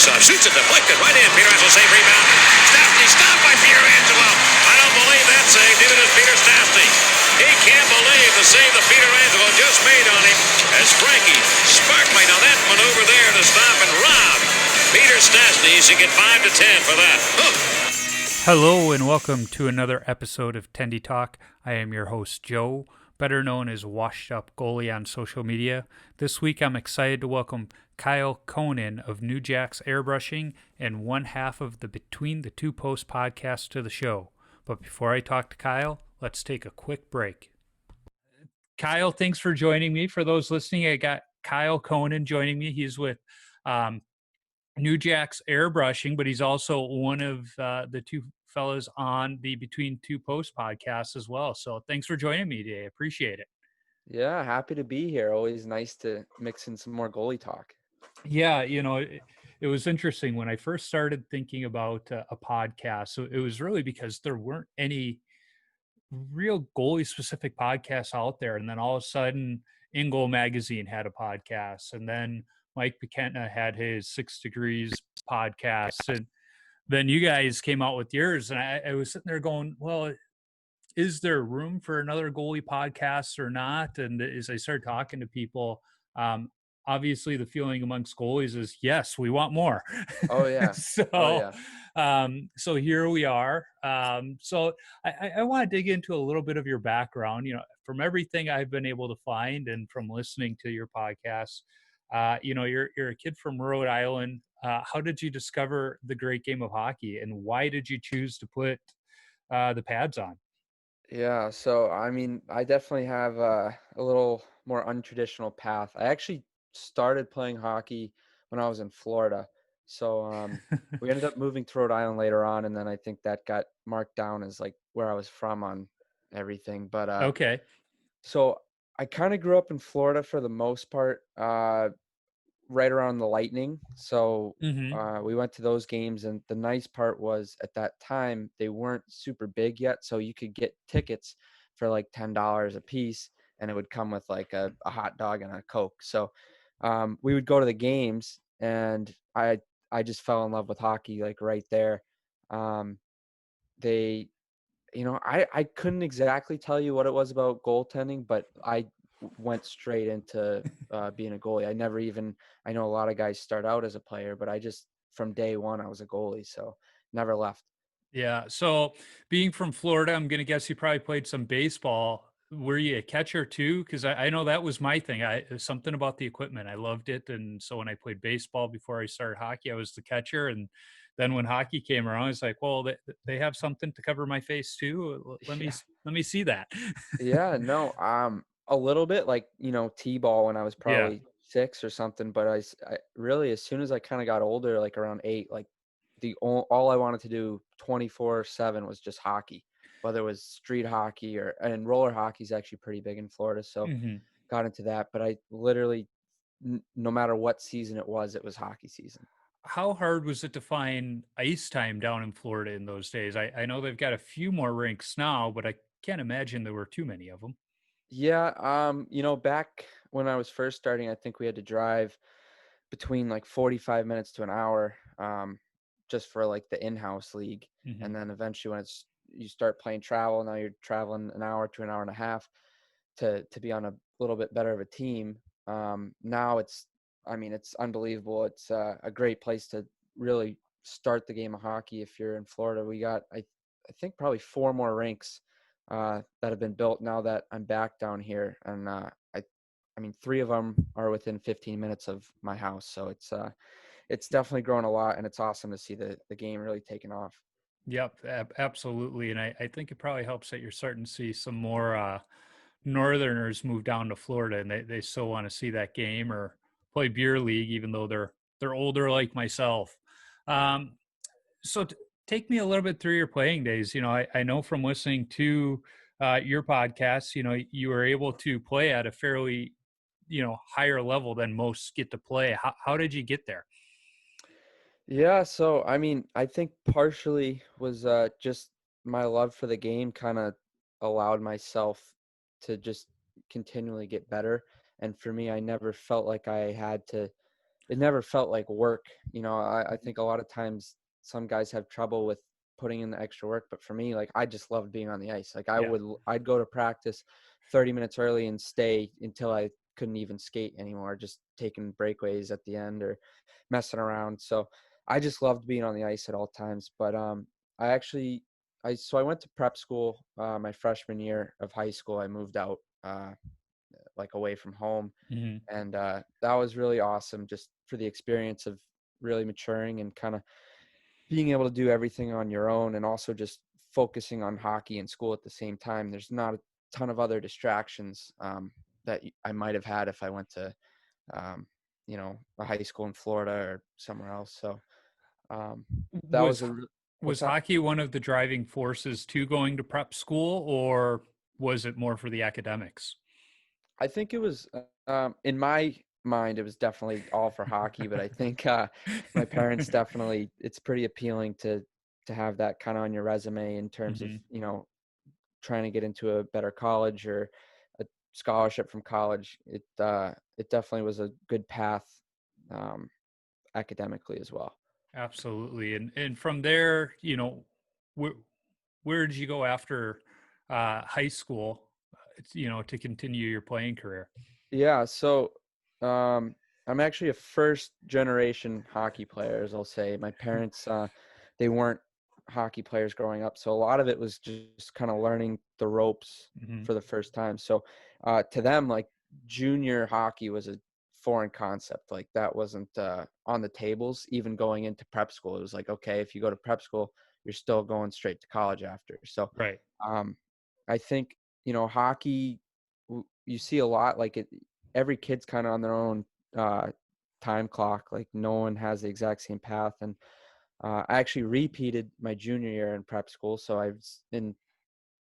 faceoff. Shoots it, deflected, right in. Pietrangelo save, rebound. Stastny stopped by Pietrangelo. I don't believe that save. Neither does Peter Stastny. He can't believe the save that Pietrangelo just made on him as Frankie Sparkly. Now that maneuver there to stop and rob Peter Stastny. He should get 5 to 10 for that. Hello and welcome to another episode of Tendy Talk. I am your host, Joe, better known as Washed Up Goalie on social media. This week I'm excited to welcome Kyle Konin of Nujax Airbrushing and one half of the Between the Two Posts podcast to the show. But before I talk to Kyle, let's take a quick break. Kyle, thanks for joining me. For those listening, I got Kyle Konin joining me. He's with Nujax Airbrushing, but he's also one of the two fellas on the Between Two Posts podcast as well. So thanks for joining me today. I appreciate it. Yeah, happy to be here. Always nice to mix in some more goalie talk. Yeah, you know, it was interesting when I first started thinking about a podcast. So it was really because there weren't any real goalie specific podcasts out there. And then all of a sudden, In Goal Magazine had a podcast, and then Mike McKenna had his 6 Degrees podcast, and then you guys came out with yours. And I was sitting there going, well, is there room for another goalie podcast or not? And as I started talking to people, obviously the feeling amongst goalies is yes, we want more. Oh yeah. So here we are. So I want to dig into a little bit of your background. You know, from everything I've been able to find and from listening to your podcast, you know, you're a kid from Rhode Island. How did you discover the great game of hockey, and why did you choose to put the pads on? Yeah, so I mean, I definitely have a little more untraditional path. I actually started playing hockey when I was in Florida. So we ended up moving to Rhode Island later on, and then I think that got marked down as like where I was from on everything. But Okay. so I kind of grew up in Florida for the most part, right around the Lightning. So we went to those games, and the nice part was at that time they weren't super big yet, so you could get tickets for like $10 a piece, and it would come with like a hot dog and a Coke. So we would go to the games, and I just fell in love with hockey like right there. They I couldn't exactly tell you what it was about goaltending, but I went straight into being a goalie. I know a lot of guys start out as a player, but I just, from day one, I was a goalie. So never left. Yeah. So being from Florida, I'm going to guess you probably played some baseball. Were you a catcher too? Because I know that was my thing. Something about the equipment. I loved it. And so when I played baseball before I started hockey, I was the catcher. And then when hockey came around, I was like, well, they have something to cover my face too. Let me see that. Yeah, no, a little bit like, T-ball when I was Yeah. probably 6 or something, but I really, as soon as I kind of got older, like around 8, like all I wanted to do 24/7 was just hockey, whether it was street hockey and roller hockey is actually pretty big in Florida. So got into that, but I literally, no matter what season it was hockey season. How hard was it to find ice time down in Florida in those days? I know they've got a few more rinks now, but I can't imagine there were too many of them. Yeah, back when I was first starting, I think we had to drive between like 45 minutes to an hour, just for like the in-house league. And then eventually when you start playing travel, now you're traveling an hour to an hour and a half to be on a little bit better of a team. Now it's unbelievable. It's a great place to really start the game of hockey. If you're in Florida, we got, I think probably 4 more rinks that have been built now that I'm back down here. And I mean, 3 of them are within 15 minutes of my house. So it's definitely grown a lot, and it's awesome to see the game really taking off. Yep, absolutely. And I think it probably helps that you're starting to see some more Northerners move down to Florida, and they still want to see that game or play beer league, even though they're older like myself. So take me a little bit through your playing days. You know, I know from listening to your podcast, you know, you were able to play at a fairly, you know, higher level than most get to play. How did you get there? Yeah, so I mean, I think partially was just my love for the game kind of allowed myself to just continually get better. And for me, I never felt like I had to it never felt like work. I think a lot of times some guys have trouble with putting in the extra work, but for me, like, I just loved being on the ice. Like, Yeah. I'd go to practice 30 minutes early and stay until I couldn't even skate anymore, just taking breakaways at the end or messing around. So I just loved being on the ice at all times. But I actually I went to prep school my freshman year of high school. I moved out like away from home, Hmm. and that was really awesome, just for the experience of really maturing and kind of being able to do everything on your own, and also just focusing on hockey and school at the same time. There's not a ton of other distractions that I might have had if I went to um, a high school in Florida or somewhere else. So um, that Was was what's was that? hockey one of the driving forces to going to prep school, or was it more for the academics? I think it was in my mind, it was definitely all for hockey, but I think my parents definitely, it's pretty appealing to have that kind of on your resume in terms of, Hmm. trying to get into a better college or a scholarship from college. It definitely was a good path um, academically as well. Absolutely. And from there, where where did you go after high school, to continue your playing career? Yeah, so I'm actually a first generation hockey player, as I'll say. My parents, they weren't hockey players growing up, so a lot of it was just kind of learning the ropes Hmm. for the first time. So to them, like, junior hockey was a foreign concept. Like, that wasn't on the tables. Even going into prep school, it was like, okay, if you go to prep school, you're still going straight to college after. So Right. um, I think, hockey, you see a lot, like, every kid's kind of on their own uh, time clock. Like, no one has the exact same path. And I actually repeated my junior year in prep school. So I was in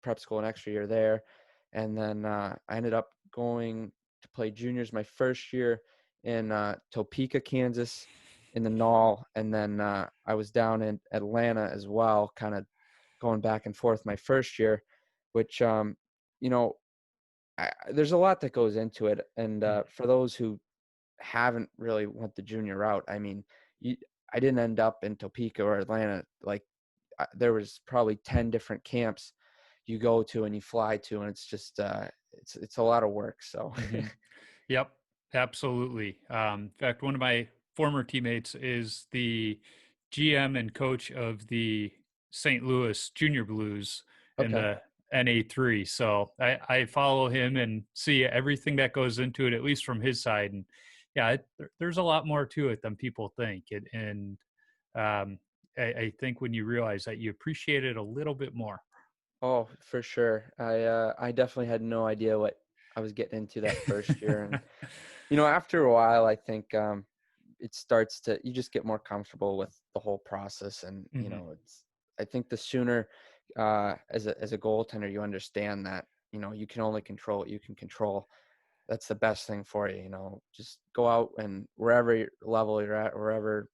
prep school an extra year there. And then I ended up going to play juniors my first year in Topeka, Kansas, in the Knoll. And then I was down in Atlanta as well, kind of going back and forth my first year, which, you know, there's a lot that goes into it. And Mm. for those who haven't really went the junior route, I mean, you, I didn't end up in Topeka or Atlanta. Like, there was probably 10 different camps you go to and you fly to, and it's just it's a lot of work. So Hmm. Yep, absolutely. In fact, one of my former teammates is the GM and coach of the St. Louis Junior Blues in okay. the NA3. So I follow him and see everything that goes into it, at least from his side. And yeah, there's a lot more to it than people think. And um, I think when you realize that, you appreciate it a little bit more. Oh, for sure. I definitely had no idea what I was getting into that first year. And after a while, I think it starts to, you just get more comfortable with the whole process. And Hmm. I think the sooner as a goaltender, you understand that you can only control what you can control. That's the best thing for you. Just go out, and wherever level you're at, wherever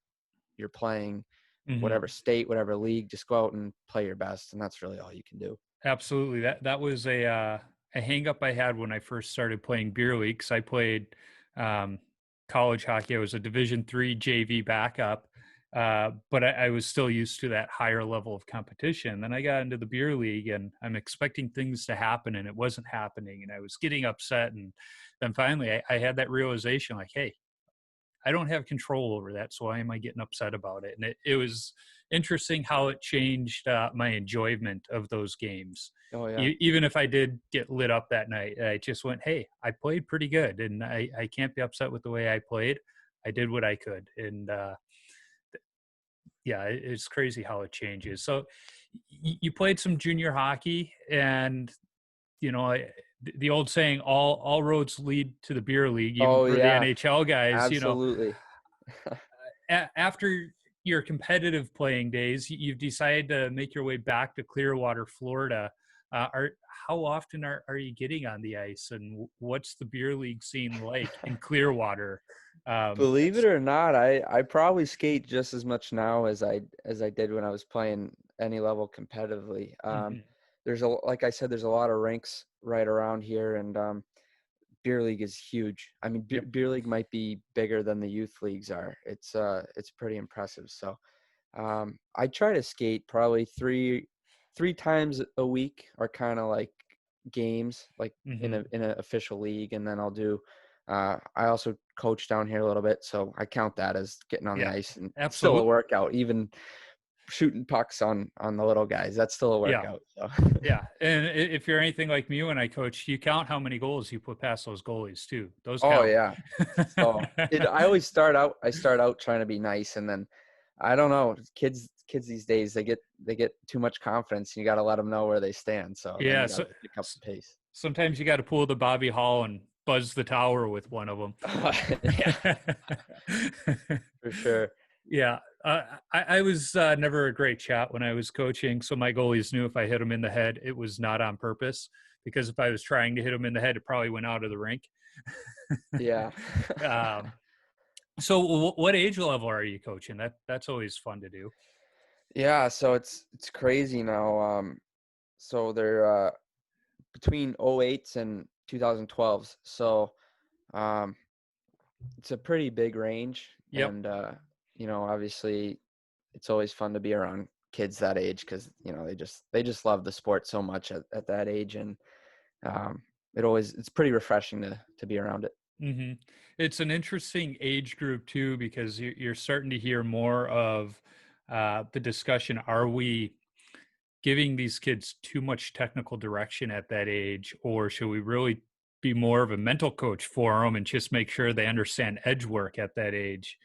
you're playing, Hmm. whatever state, whatever league, just go out and play your best, and that's really all you can do. Absolutely. That was a hang up I had when I first started playing beer league, 'cause I played um, college hockey. I was a Division III JV backup, but I was still used to that higher level of competition. Then I got into the beer league, and I'm expecting things to happen, and it wasn't happening, and I was getting upset. And then finally, I had that realization, like, hey, I don't have control over that, so why am I getting upset about it? And it was interesting how it changed my enjoyment of those games. Oh yeah. Even if I did get lit up that night, I just went, hey, I played pretty good, and I can't be upset with the way I played. I did what I could. And yeah, it's crazy how it changes. So you played some junior hockey, and you know, the old saying, all roads lead to the beer league, even Oh for the yeah, NHL guys, absolutely. after your competitive playing days, you've decided to make your way back to Clearwater, Florida. Are How often are you getting on the ice, and what's the beer league scene like in Clearwater? Believe it or not, I probably skate just as much now as I did when I was playing any level competitively. Mhm. Like I said, there's a lot of rinks right around here, and beer league is huge. I mean, Yep. beer league might be bigger than the youth leagues are. It's pretty impressive. So I try to skate probably three times a week, are kind of like games, like in Mm-hmm. an official league, and then I'll do. I also coach down here a little bit, so I count that as getting on the Yeah, ice, and still a absolutely. workout. Even shooting pucks on the little guys, that's still a Yeah. workout. So. Yeah. And if you're anything like me when I coach, you count how many goals you put past those goalies too. Those Oh count. yeah. So I always I start out trying to be nice, and then I don't know, kids these days, they get too much confidence, and you got to let them know where they stand. So then Yeah. you got So to pick up the pace. sometimes you got to pull the Bobby Hall and buzz the tower with one of them. Yeah, for sure. Yeah. I was never a great shot when I was coaching. So my goalies knew if I hit them in the head, it was not on purpose, because if I was trying to hit them in the head, it probably went out of the rink. Yeah. um, so what age level are you coaching? That's always fun to do. Yeah, so it's crazy now. So they're between '08s and 2012s. So um it's a pretty big range, Yep. and obviously it's always fun to be around kids that age, because they just love the sport so much at that age, and um, it's pretty refreshing to be around it. Hmm. It's an interesting age group too, because you're starting to hear more of the discussion. Are we giving these kids too much technical direction at that age, or should we really be more of a mental coach for them and just make sure they understand edge work at that age?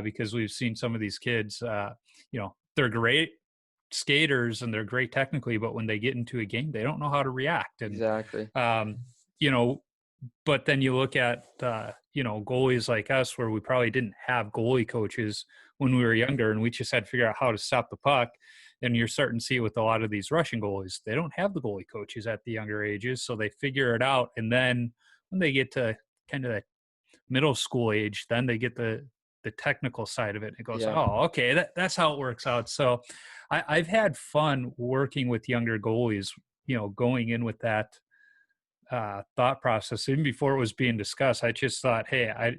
Because we've seen some of these kids, they're great skaters and they're great technically, but when they get into a game, they don't know how to react. And Exactly. um, you know, but then you look at goalies like us, where we probably didn't have goalie coaches when we were younger, and we just had to figure out how to stop the puck. And you're starting to see with a lot of these Russian goalies, they don't have the goalie coaches at the younger ages, so they figure it out. And then when they get to kind of that middle school age, then they get the technical side of it. And it goes, Yeah. oh, okay, that's how it works out. So I've had fun working with younger goalies, going in with that thought process. Even before it was being discussed, I just thought, hey,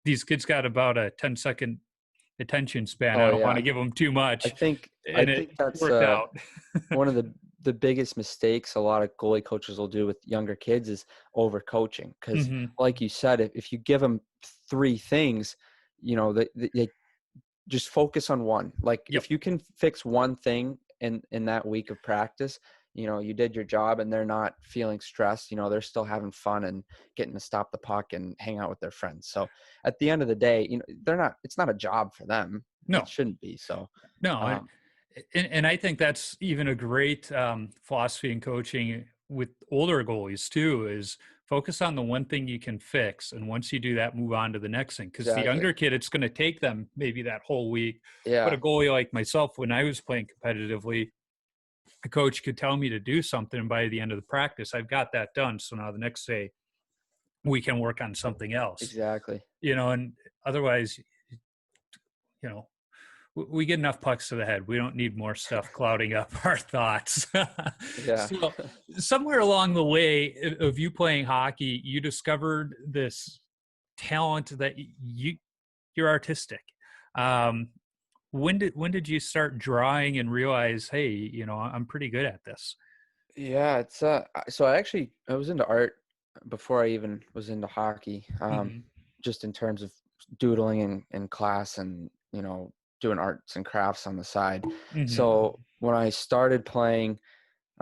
these kids got about a 10-second attention span. I Oh don't want yeah. to give them too I much, think I and it think that's worked out. one of the biggest mistakes a lot of goalie coaches will do with younger kids is overcoaching. Because, Hmm. like you said, if you give them three things, they just focus on one. Like, Yep. if you can fix one thing in that week of practice, you did your job, and they're not feeling stressed. They're still having fun and getting to stop the puck and hang out with their friends. So at the end of the day, it's not a job for them. It No, shouldn't be. So no. um, And I think that's even a great philosophy in coaching with older goalies too, is focus on the one thing you can fix. And once you do that, move on to the next thing. Because the exactly. younger kid, it's going to take them maybe that whole week. But Yeah. a goalie like myself, when I was playing competitively, a coach could tell me to do something, and by the end of the practice, I've got that done. So now the next day we can work on something else, Exactly. and otherwise, you know, we get enough pucks to the head. We don't need more stuff clouding up our thoughts. Yeah. So somewhere along the way of you playing hockey, you discovered this talent that you're artistic. Um, when did you start drawing and realize, hey, I'm pretty good at this? Yeah, it's so I was into art before I even was into hockey. Hmm. Just in terms of doodling in class, and doing arts and crafts on the side. Hmm. So when I started playing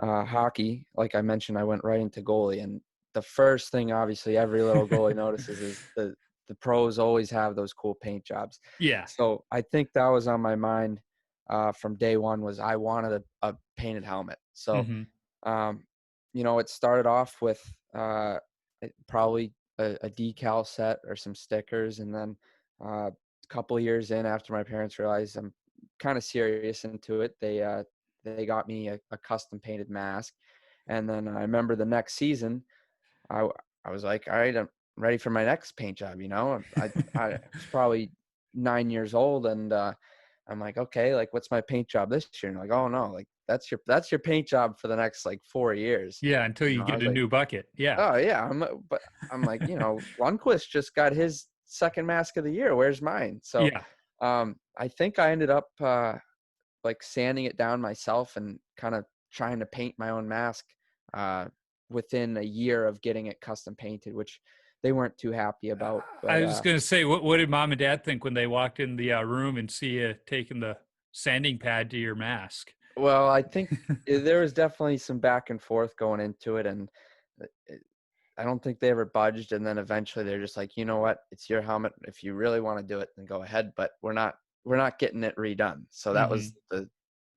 hockey, like I mentioned, I went right into goalie, and the first thing, obviously, every little goalie notices is the pros always have those cool paint jobs. Yeah. So I think that was on my mind from day one, was I wanted a painted helmet. So Hmm. um, it started off with probably a decal set or some stickers, and then a couple of years in, after my parents realized I'm kind of serious into it, they got me a custom painted mask. And then I remember the next season, I I was like, all right, I'm ready for my next paint job. I was probably 9 years old, and I'm like, okay, like, what's my paint job this year? And like, oh no, like, that's your paint job for the next like 4 years. Yeah, until you I get was a like, new bucket. Yeah. oh yeah, but I'm like, Lundqvist just got his second mask of the year. Where's mine? So, Yeah. I think I ended up like sanding it down myself and kind of trying to paint my own mask within a year of getting it custom painted, which they weren't too happy about. I But was going to say, what did mom and dad think when they walked in the room and see you taking the sanding pad to your mask? well, I think there was definitely some back and forth going into it, and I don't think they ever budged. And then eventually they're just like, you know what, it's your helmet. If you really want to do it, then go ahead. But we're not getting it redone. So that Hmm. was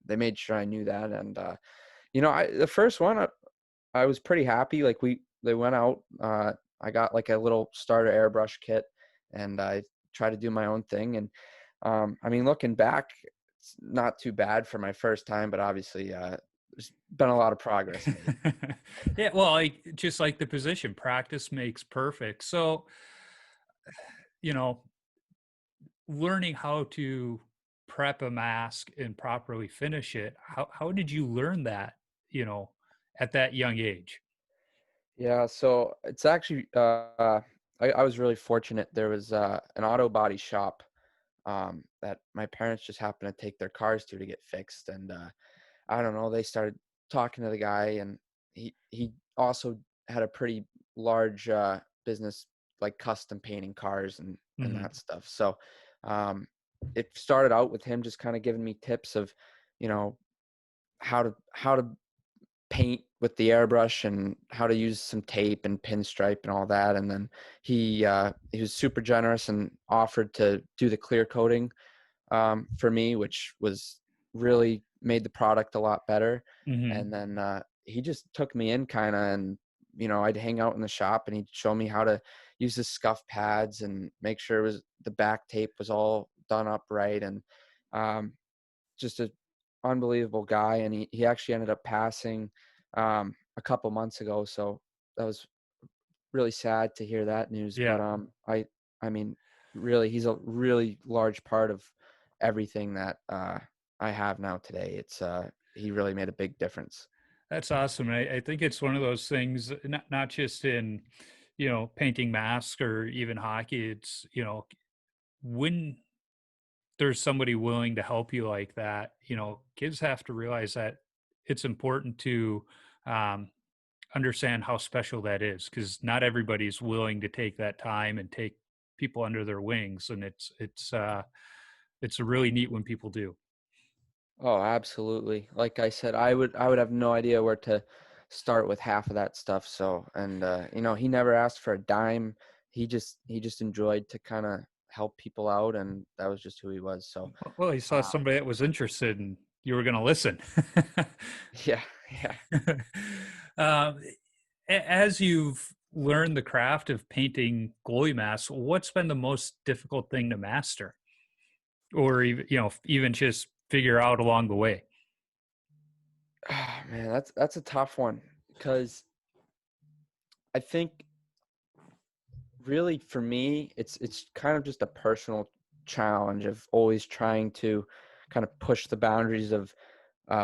they made sure I knew that. And the first one I was pretty happy. Like they went out. I got like a little starter airbrush kit, and I tried to do my own thing. And I mean, looking back, it's not too bad for my first time, but obviously there's been a lot of progress made. Yeah, well, just like the position, practice makes perfect. So, you know, learning how to prep a mask and properly finish it, how did you learn that, at that young age? Yeah, so it's actually I was really fortunate. There was an auto body shop that my parents just happened to take their cars to get fixed, and I don't know. They started talking to the guy, and he also had a pretty large business, like custom painting cars and Hmm. that stuff. So it started out with him just kind of giving me tips of, you know, how to paint with the airbrush and how to use some tape and pinstripe and all that. And then he was super generous and offered to do the clear coating for me, which was really made the product a lot better. Hmm. And then he just took me in kind of, and I'd hang out in the shop and he'd show me how to use the scuff pads and make sure the back tape was all done up right. And um, just a unbelievable guy. And he actually ended up passing a couple months ago. So that was really sad to hear that news. Yeah. But I mean, really, he's a really large part of everything that I have now today. He really made a big difference. That's awesome. I think it's one of those things, not just in, painting masks or even hockey. It's, when there's somebody willing to help you like that, kids have to realize that it's important to um, understand how special that is, because not everybody's willing to take that time and take people under their wings. And it's really neat when people do. Oh, absolutely. Like I said, I would have no idea where to start with half of that stuff. So, and he never asked for a dime. He just enjoyed to kind of help people out, and that was just who he was. So, Well, you saw uh, somebody that was interested and you were going to listen. yeah, yeah. um, as you've learned the craft of painting goalie masks, what's been the most difficult thing to master, or even just figure out along the way? Ah, man, that's a tough one because I think really for me, it's kind of just a personal challenge of always trying to kind of push the boundaries of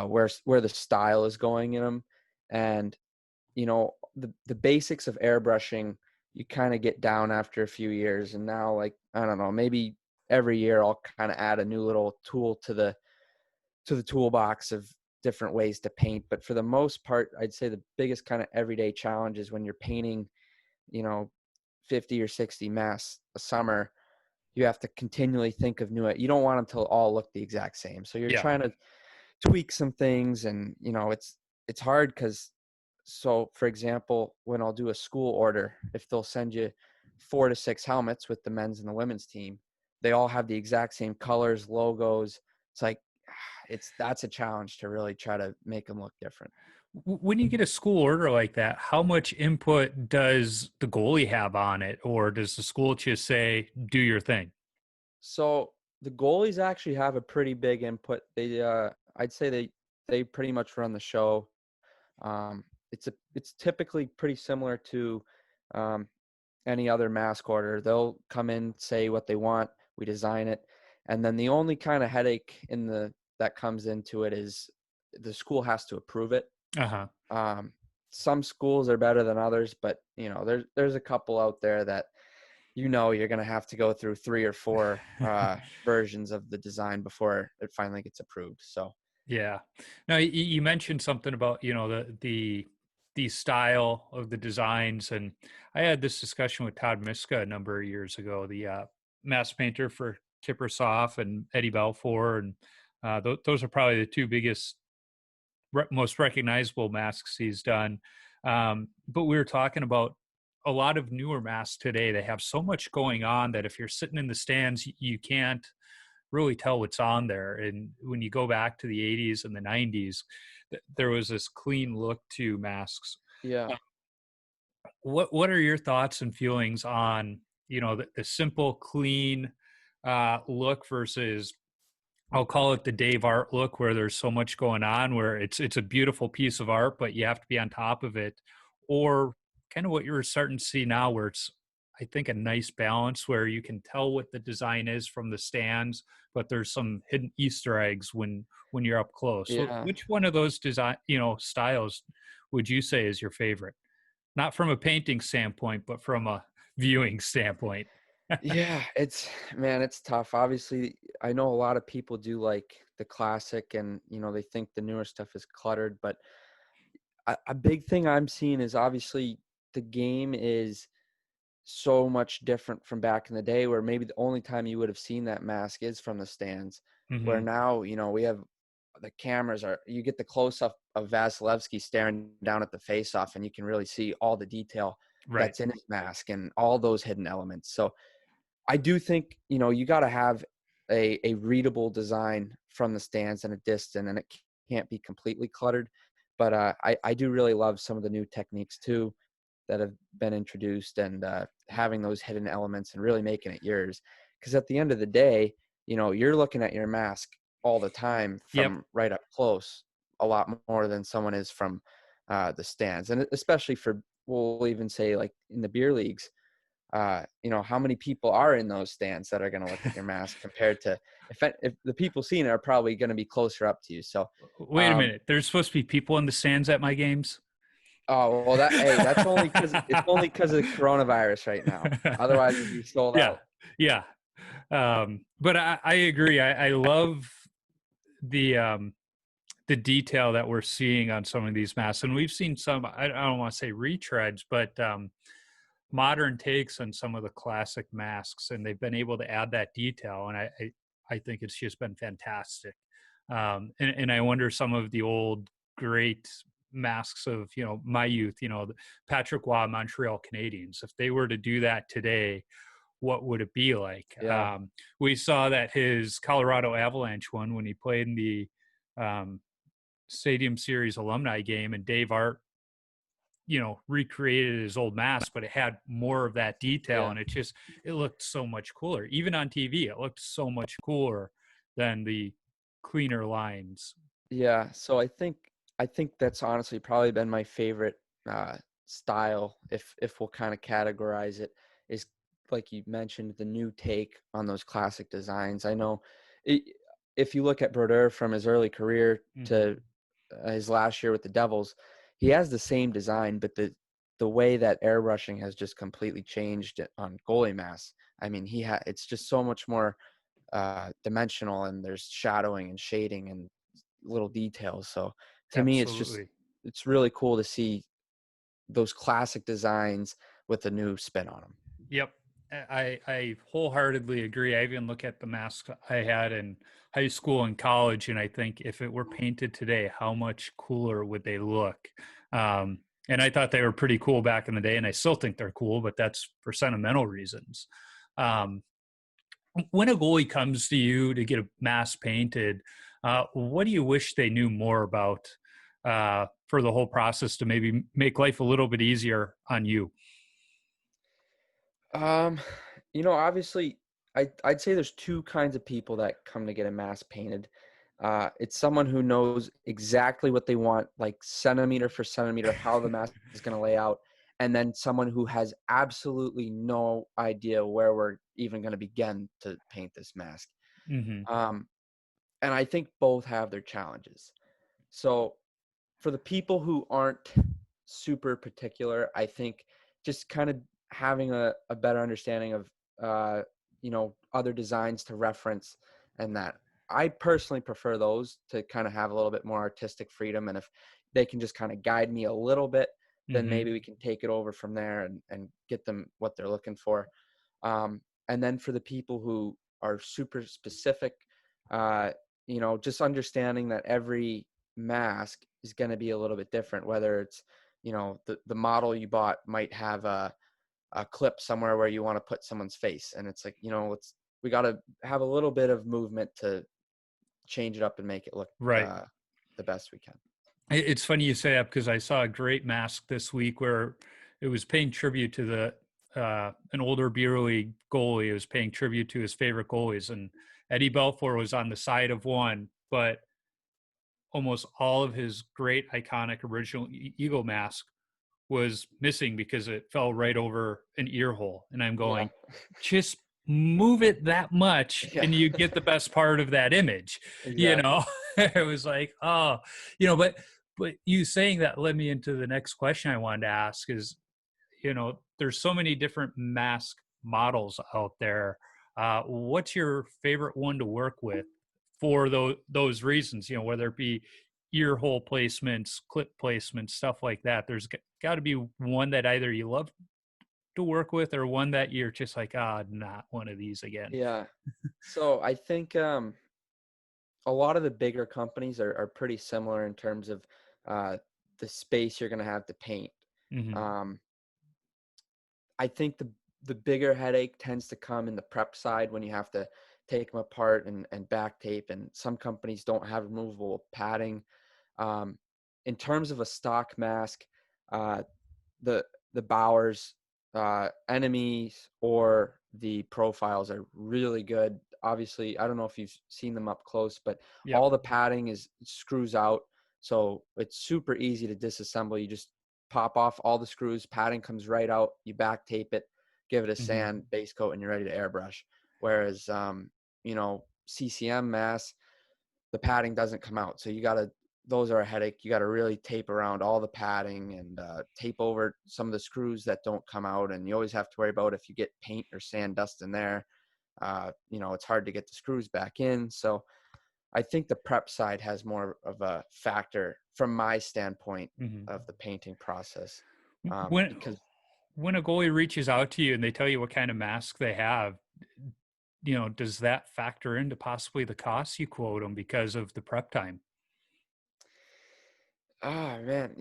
where the style is going in them. And the basics of airbrushing you kind of get down after a few years. And now, like, I don't know, maybe every year I'll kind of add a new little tool to the toolbox of different ways to paint. But for the most part, I'd say the biggest kind of everyday challenge is when you're painting, you know 50 or 60 masks a summer. You have to continually think of new. You don't want them to all look the exact same, so you're Yeah. trying to tweak some things. And it's hard because, so for example, when I'll do a school order, if they'll send you 4 to 6 helmets with the men's and the women's team, they all have the exact same colors, logos. It's like that's a challenge to really try to make them look different. When you get a school order like that, how much input does the goalie have on it, or does the school just say, do your thing? So the goalies actually have a pretty big input. I'd say they pretty much run the show. It's typically pretty similar to um, any other mask order. They'll come in, say what they want, we design it, and then the only kind of headache that comes into it is the school has to approve it. Uh-huh. Some schools are better than others, but there's a couple out there that you're going to have to go through 3 or 4 versions of the design before it finally gets approved. So Yeah. Now you mentioned something about, the style of the designs, and I had this discussion with Todd Miska a number of years ago, the mass painter for Kippersoft and Eddie Balfour, and those are probably the two biggest, most recognizable masks he's done. But we were talking about a lot of newer masks today. They have so much going on that if you're sitting in the stands, you can't really tell what's on there. And when you go back to the 80s and the 90s, there was this clean look to masks. yeah. What are your thoughts and feelings on, the simple, clean look versus, I'll call it the Dave art look, where there's so much going on, where it's a beautiful piece of art, but you have to be on top of it, or kind of what you're starting to see now, where it's, I think, a nice balance where you can tell what the design is from the stands, but there's some hidden Easter eggs when you're up close. So Yeah. which one of those design, styles would you say is your favorite? Not from a painting standpoint, but from a viewing standpoint. Yeah, it's tough. Obviously, I know a lot of people do like the classic, and they think the newer stuff is cluttered, but a big thing I'm seeing is obviously the game is so much different from back in the day, where maybe the only time you would have seen that mask is from the stands, where Hmm. now, we have the cameras you get the close up of Vasilevsky staring down at the face off, and you can really see all the detail Right. that's in his mask and all those hidden elements. So I do think, you got to have a readable design from the stands and a distance, and it can't be completely cluttered. But I do really love some of the new techniques too that have been introduced, and having those hidden elements and really making it yours. Because at the end of the day, you're looking at your mask all the time Yep. from right up close, a lot more than someone is from the stands. And especially we'll even say like in the beer leagues, how many people are in those stands that are going to look at your mask compared to if the people seeing it are probably going to be closer up to you. So, Wait a minute. There's supposed to be people in the stands at my games? oh, well, that's only because of coronavirus right now. Otherwise, it'd be sold Yeah. out. Yeah. But I agree. I love the detail that we're seeing on some of these masks. And we've seen some, I don't want to say retreads, but modern takes on some of the classic masks, and they've been able to add that detail. And I think it's just been fantastic. And I wonder, some of the old great masks of, my youth, the Patrick Waugh Montreal Canadiens, if they were to do that today, what would it be like? Yeah. We saw that his Colorado Avalanche one, when he played in the Stadium Series alumni game, and Dave Art, recreated his old mask, but it had more of that detail, Yeah. and it looked so much cooler. Even on TV, it looked so much cooler than the cleaner lines. Yeah. So I think that's honestly probably been my favorite uh, style, if we'll kind of categorize it, is like you mentioned, the new take on those classic designs. I know it, if you look at Brodeur from his early career Mm-hmm. to his last year with the Devils, he has the same design, but the way that airbrushing has just completely changed on goalie masks. I mean, it's just so much more dimensional, and there's shadowing and shading and little details. So to me, Absolutely. it's really cool to see those classic designs with a new spin on them. Yep. I wholeheartedly agree. I even look at the masks I had in high school and college, and I think if it were painted today, how much cooler would they look? And I thought they were pretty cool back in the day, and I still think they're cool, but that's for sentimental reasons. Um, when a goalie comes to you to get a mask painted, what do you wish they knew more about for the whole process to maybe make life a little bit easier on you? Um, Obviously, I'd say there's two kinds of people that come to get a mask painted. It's someone who knows exactly what they want, like centimeter for centimeter, how the mask is going to lay out, and then someone who has absolutely no idea where we're even going to begin to paint this mask. Hmm. Um, and I think both have their challenges. So for the people who aren't super particular, I think just kind of having a better understanding of, other designs to reference, and that I personally prefer those to kind of have a little bit more artistic freedom. And if they can just kind of guide me a little bit, then Mm-hmm. maybe we can take it over from there and get them what they're looking for. And then for the people who are super specific, just understanding that every mask is going to be a little bit different, whether it's, the model you bought might have a clip somewhere where you want to put someone's face. And it's like, we got to have a little bit of movement to change it up and make it look Right. the best we can. It's funny you say that, because I saw a great mask this week where it was paying tribute to an older beer league goalie. It was paying tribute to his favorite goalies, and Eddie Belfour was on the side of one, but almost all of his great iconic original Eagle mask was missing because it fell right over an ear hole. And I'm Yeah. going, just move it that much Yeah. and you get the best part of that image. Exactly. It was like, oh, but you saying that led me into the next question I wanted to ask is, there's so many different mask models out there. What's your favorite one to work with for those reasons? Whether it be ear hole placements, clip placements, stuff like that. There's got to be one that either you love to work with or one that you're just like, not one of these again. Yeah. So I think a lot of the bigger companies are pretty similar in terms of uh, the space you're going to have to paint. Mm-hmm. Um, I think the bigger headache tends to come in the prep side when you have to take them apart and back tape, and some companies don't have removable padding. Um, in terms of a stock mask, uh, the Bowers enemies or the profiles are really good. Obviously, I don't know if you've seen them up close, but Yep. all the padding is screws out, so it's super easy to disassemble. You just pop off all the screws, padding comes right out, you back tape it, give it a Mm-hmm. sand base coat, and you're ready to airbrush. Whereas CCM mask, the padding doesn't come out, so those are a headache. You got to really tape around all the padding and tape over some of the screws that don't come out. And you always have to worry about if you get paint or sand dust in there, it's hard to get the screws back in. So I think the prep side has more of a factor from my standpoint Mm-hmm. of the painting process. When Because when a goalie reaches out to you and they tell you what kind of mask they have, does that factor into possibly the costs you quote them because of the prep time? man,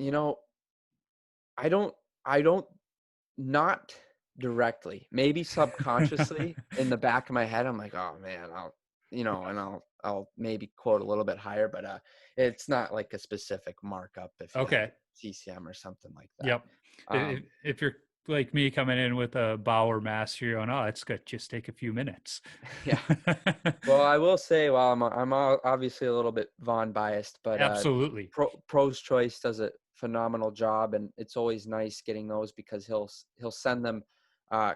I don't, I don't, not directly, maybe subconsciously in the back of my head, I'm like, oh man, I'll maybe quote a little bit higher, but it's not like a specific markup if you have Okay. CCM or something like that. Yep. If you're like me coming in with a Bauer master, you're going, oh, it's good. Just take a few minutes. Yeah. Well, I will say, well, I'm obviously a little bit Vaughn biased, but Absolutely. Pro's Choice does a phenomenal job, and it's always nice getting those because he'll send them uh,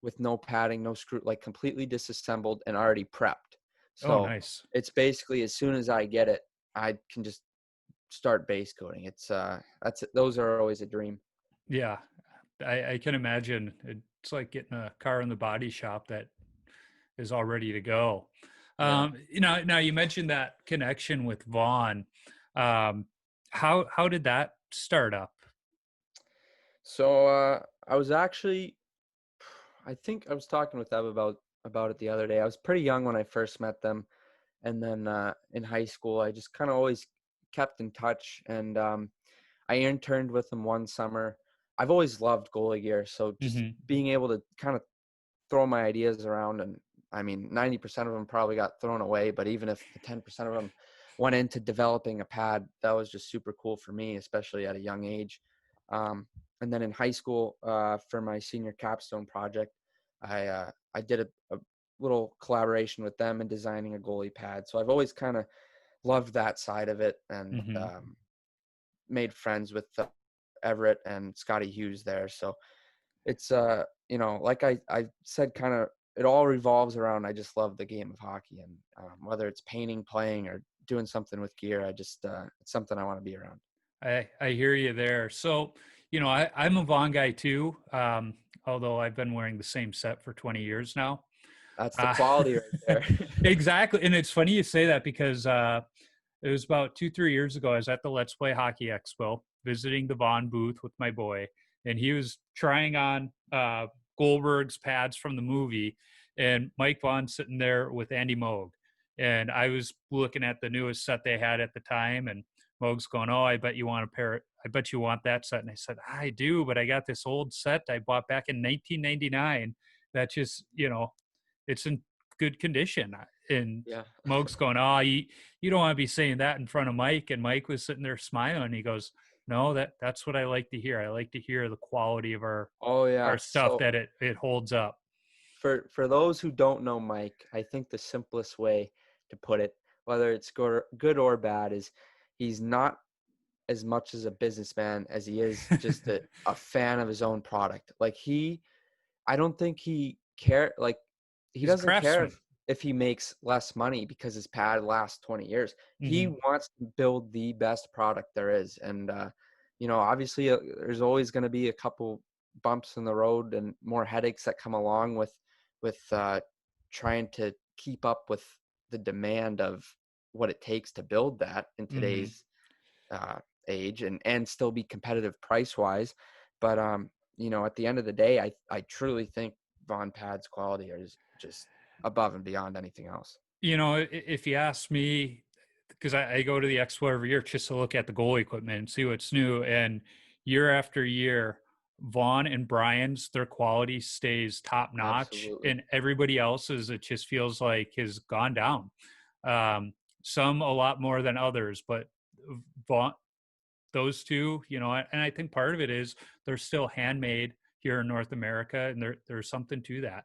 with no padding, no screw, like completely disassembled and already prepped. Oh, So nice. it's basically as soon as I get it, I can just start base coating. Those are always a dream. Yeah. I can imagine it's like getting a car in the body shop that is all ready to go. Yeah. Now you mentioned that connection with Vaughn. Um, how did that start up? So I was actually, I think I was talking with Ev about it the other day. I was pretty young when I first met them, and then in high school, I just kind of always kept in touch, and I interned with them one summer. I've always loved goalie gear, so just Mm-hmm. being able to kind of throw my ideas around, and I mean, 90% of them probably got thrown away, but even if the 10% of them went into developing a pad, that was just super cool for me, especially at a young age. Um, and then in high school, for my senior capstone project, I did a little collaboration with them in designing a goalie pad. So I've always kind of loved that side of it, and Mm-hmm. made friends with Everett and Scotty Hughes there. So it's like I said, kind of it all revolves around, I just love the game of hockey, and whether it's painting, playing, or doing something with gear. I just it's something I want to be around. I hear you there. So, I'm a Vaughn guy too. Although I've been wearing the same set for 20 years now. That's the quality right there. Exactly. And it's funny you say that because it was about 2-3 years ago. I was at the Let's Play Hockey Expo visiting the Vaughn booth with my boy, and he was trying on Goldberg's pads from the movie, and Mike Vaughn sitting there with Andy Moog. And I was looking at the newest set they had at the time, and Moog's going, "Oh, I bet you want a pair. I bet you want that set." And I said, "I do, but I got this old set I bought back in 1999. That just, it's in good condition." And Yeah. Moog's going, "Oh, you don't want to be saying that in front of Mike." And Mike was sitting there smiling. He goes, "No, that's what I like to hear. I like to hear the quality of our Oh yeah. stuff, So that it holds up." for those who don't know Mike, I think the simplest way to put it, whether it's good or bad, is he's not as much as a businessman as he is just a fan of his own product. Like I don't think he he He's a doesn't care craftsman. if he makes less money because his pad lasts 20 years. He Hmm. wants to build the best product there is. And, obviously there's always going to be a couple bumps in the road and more headaches that come along with trying to keep up with the demand of what it takes to build that in Hmm. today's uh, age and still be competitive price wise. But at the end of the day, I truly think Von Pad's quality is just above and beyond anything else. If you ask me, because I go to the expo every year just to look at the goalie equipment and see what's new, and year after year, Vaughn and Brian's, their quality stays top notch, Absolutely. and everybody else's, it just feels like, has gone down. Um, some a lot more than others, but Vaughn, those two, and I think part of it is they're still handmade here in North America, and there's something to that.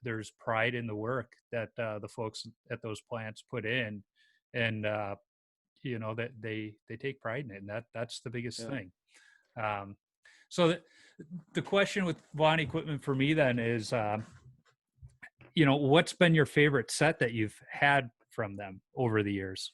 There's pride in the work that the folks at those plants put in, and that they take pride in it, and that's the biggest Yeah. thing. Um, so the question with Vaughn equipment for me then is, what's been your favorite set that you've had from them over the years?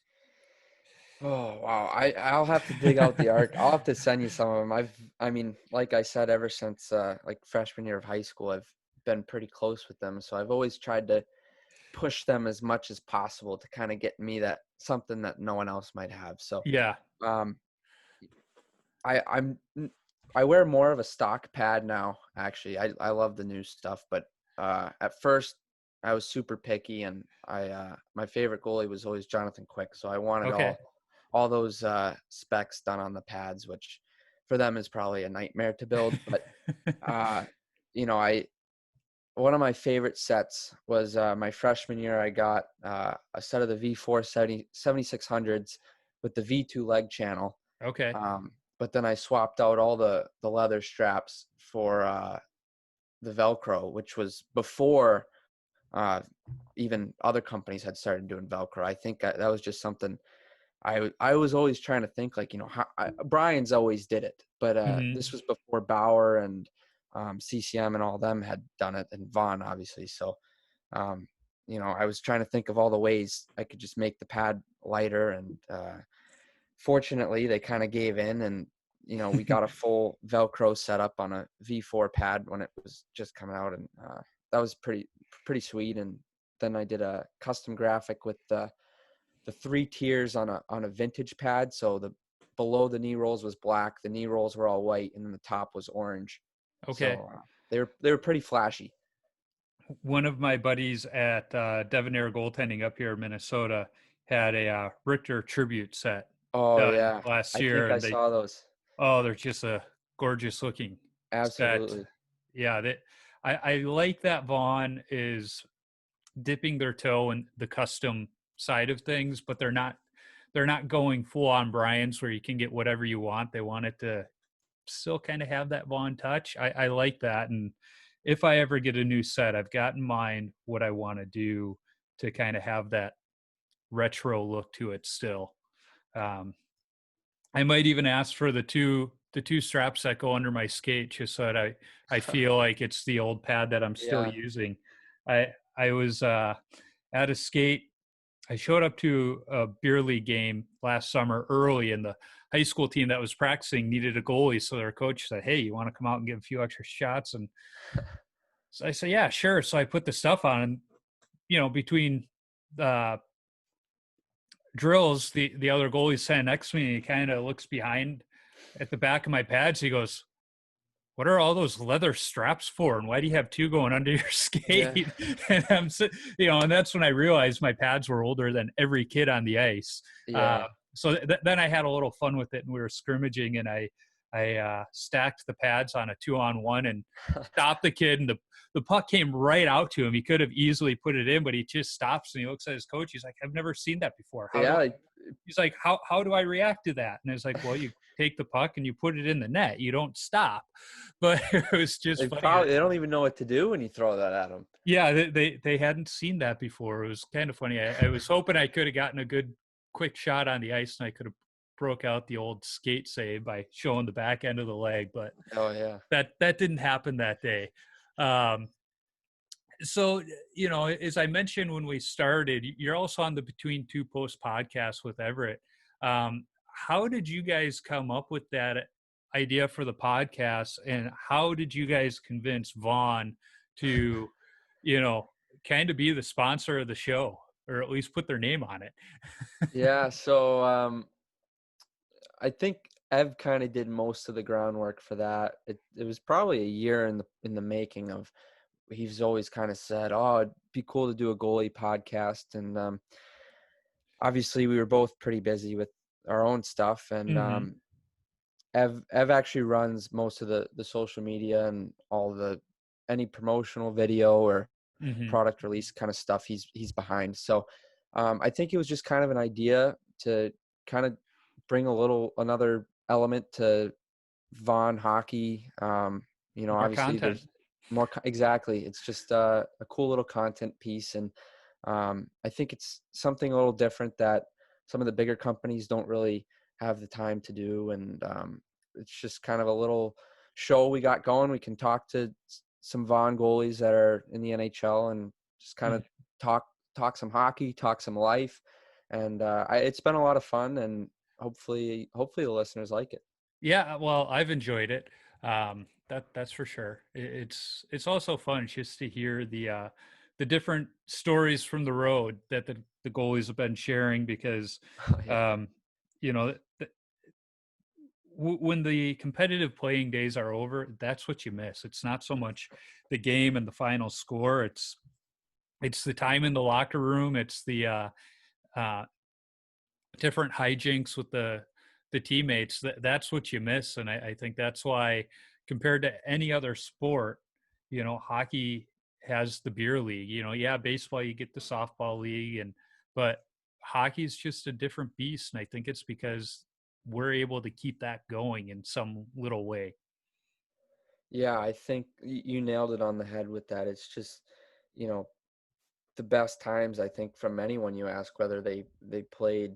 Oh wow. I'll have to dig out the arc. I'll have to send you some of them. I mean, like I said, ever since like freshman year of high school, I've been pretty close with them. So I've always tried to push them as much as possible to kind of get me that something that no one else might have. So Yeah. um I'm I wear more of a stock pad now, actually. I love the new stuff, but at first I was super picky, and I my favorite goalie was always Jonathan Quick, so I wanted Okay. all those specs done on the pads, which for them is probably a nightmare to build. But uh, I one of my favorite sets was my freshman year. I got a set of the V4 7600s with the V2 leg channel. Okay. But then I swapped out all the leather straps for the Velcro, which was before even other companies had started doing Velcro. I think that was just something I was always trying to think, like, Brian's always did it, but Hmm. this was before Bauer and CCM and all them had done it, and Vaughn obviously. So um, I was trying to think of all the ways I could just make the pad lighter, and fortunately they kind of gave in, and we got a full Velcro setup on a V4 pad when it was just coming out, and that was pretty sweet. And then I did a custom graphic with the three tiers on a vintage pad. So the below the knee rolls was black, the knee rolls were all white, and then the top was orange. Okay. So they were pretty flashy. One of my buddies at Devonair Goaltending up here in Minnesota had a Richter tribute set Oh done yeah, last I year, think I and saw those. they're just a gorgeous looking set. Absolutely. Yeah, I like that Vaughn is dipping their toe in the custom side of things, but they're not going full on Brian's where you can get whatever you want. They want it to still kind of have that Vaughn touch. I like that. And if I ever get a new set, I've got in mind what I want to do to kind of have that retro look to it still. Um, I might even ask for the two straps that go under my skate, just so that I feel like it's the old pad that I'm still Yeah. using. I was at a skate I showed up to a beer league game last summer early, and the high school team that was practicing needed a goalie. So their coach said, "Hey, you want to come out and get a few extra shots?" And so I said, "Yeah, sure." So I put the stuff on, and between uh, drills, the other goalie's standing next to me, and he kind of looks behind at the back of my pads. He goes, "What are all those leather straps for? And why do you have two going under your Yeah. skate?" And and that's when I realized my pads were older than every kid on the ice. Yeah. So then I had a little fun with it, and we were scrimmaging, and I stacked the pads on a 2-on-1 and stopped the kid, and the puck came right out to him. He could have easily put it in, but he just stops and he looks at his coach. He's like, "I've never seen that before. Yeah. He's like, how do I react to that?" And it's like, "Well, you take the puck and you put it in the net. You don't stop." But it was just funny. They don't even know what to do when you throw that at them. Yeah, they hadn't seen that before. It was kind of funny. I was hoping I could have gotten a good quick shot on the ice, and I could have broke out the old skate save by showing the back end of the leg, but Oh yeah. that didn't happen that day. Um, so as I mentioned when we started, you're also on the Between Two Post podcast with Everett. How did you guys come up with that idea for the podcast, and how did you guys convince Vaughn to kind of be the sponsor of the show, or at least put their name on it? Yeah. So I think Ev kind of did most of the groundwork for that. It was probably a year in the making of. He's always kind of said, "Oh, it'd be cool to do a goalie podcast," and obviously we were both pretty busy with our own stuff, and Mm-hmm. Ev actually runs most of the social media and all the any promotional video or Mm-hmm. product release kind of stuff. He's behind. So I think it was just kind of an idea to kind of bring another element to Vaughn hockey. More Obviously content. there's more exactly. It's just a cool little content piece, and I think it's something a little different that some of the bigger companies don't really have the time to do, and it's just kind of a little show we got going. We can talk to some Vaughn goalies that are in the NHL and just kind of talk some hockey, talk some life, and it's been a lot of fun, and hopefully the listeners like it. Yeah, well, I've enjoyed it. That's for sure. It's also fun just to hear the different stories from the road that the goalies have been sharing, because Oh, yeah. um, you know th- when the competitive playing days are over, that's what you miss. It's not so much the game and the final score. It's the time in the locker room. It's the uh, different hijinks with the teammates. That's what you miss, and I think that's why, compared to any other sport, hockey has the beer league. Yeah, baseball you get the softball league, but hockey's just a different beast, and I think it's because we're able to keep that going in some little way. Yeah, I think you nailed it on the head with that. It's just, you know, the best times I think from anyone you ask whether they played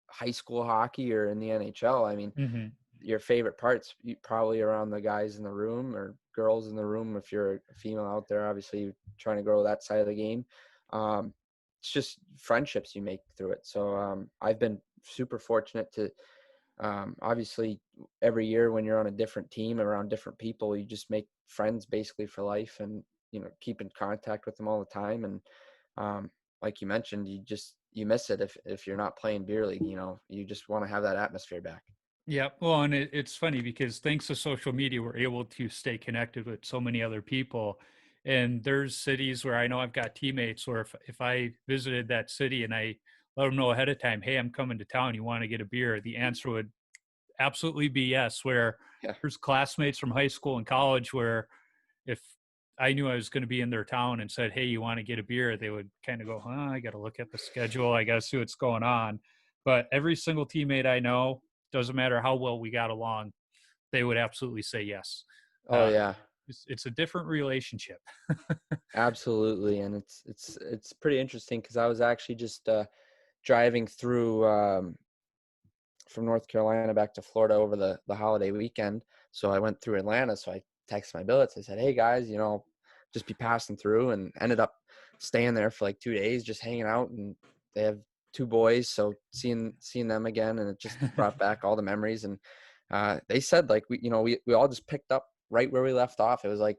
high school hockey or in the NHL. I mean, Hmm. your favorite parts probably around the guys in the room or girls in the room if you're a female out there, obviously trying to grow that side of the game. Um, it's just friendships you make through it. So I've been super fortunate to obviously every year when you're on a different team around different people, you just make friends basically for life, and keep in contact with them all the time. And um, like you mentioned, you miss it if you're not playing beer league. You just want to have that atmosphere back. Yeah, well, and it's funny because thanks to social media, we're able to stay connected with so many other people. And there's cities where I know I've got teammates where if I visited that city and I let them know ahead of time, "Hey, I'm coming to town. You want to get a beer?" The answer would absolutely be yes. Where Yeah. there's classmates from high school and college where if I knew I was going to be in their town and said, "Hey, you want to get a beer?" they would kind of go, I got to look at the schedule. I got to see what's going on. But every single teammate I know, doesn't matter how well we got along, they would absolutely say yes. Oh Uh, yeah, it's a different relationship. absolutely. And it's pretty interesting because I was actually just driving through from North Carolina back to Florida over the holiday weekend. So I went through Atlanta. So I texted my billets. I said, "Hey guys, just be passing through, and ended up staying there for like 2 days, just hanging out. And they have 2 boys, so seeing them again, and it just brought back all the memories. And they said like we all just picked up right where we left off. It was like,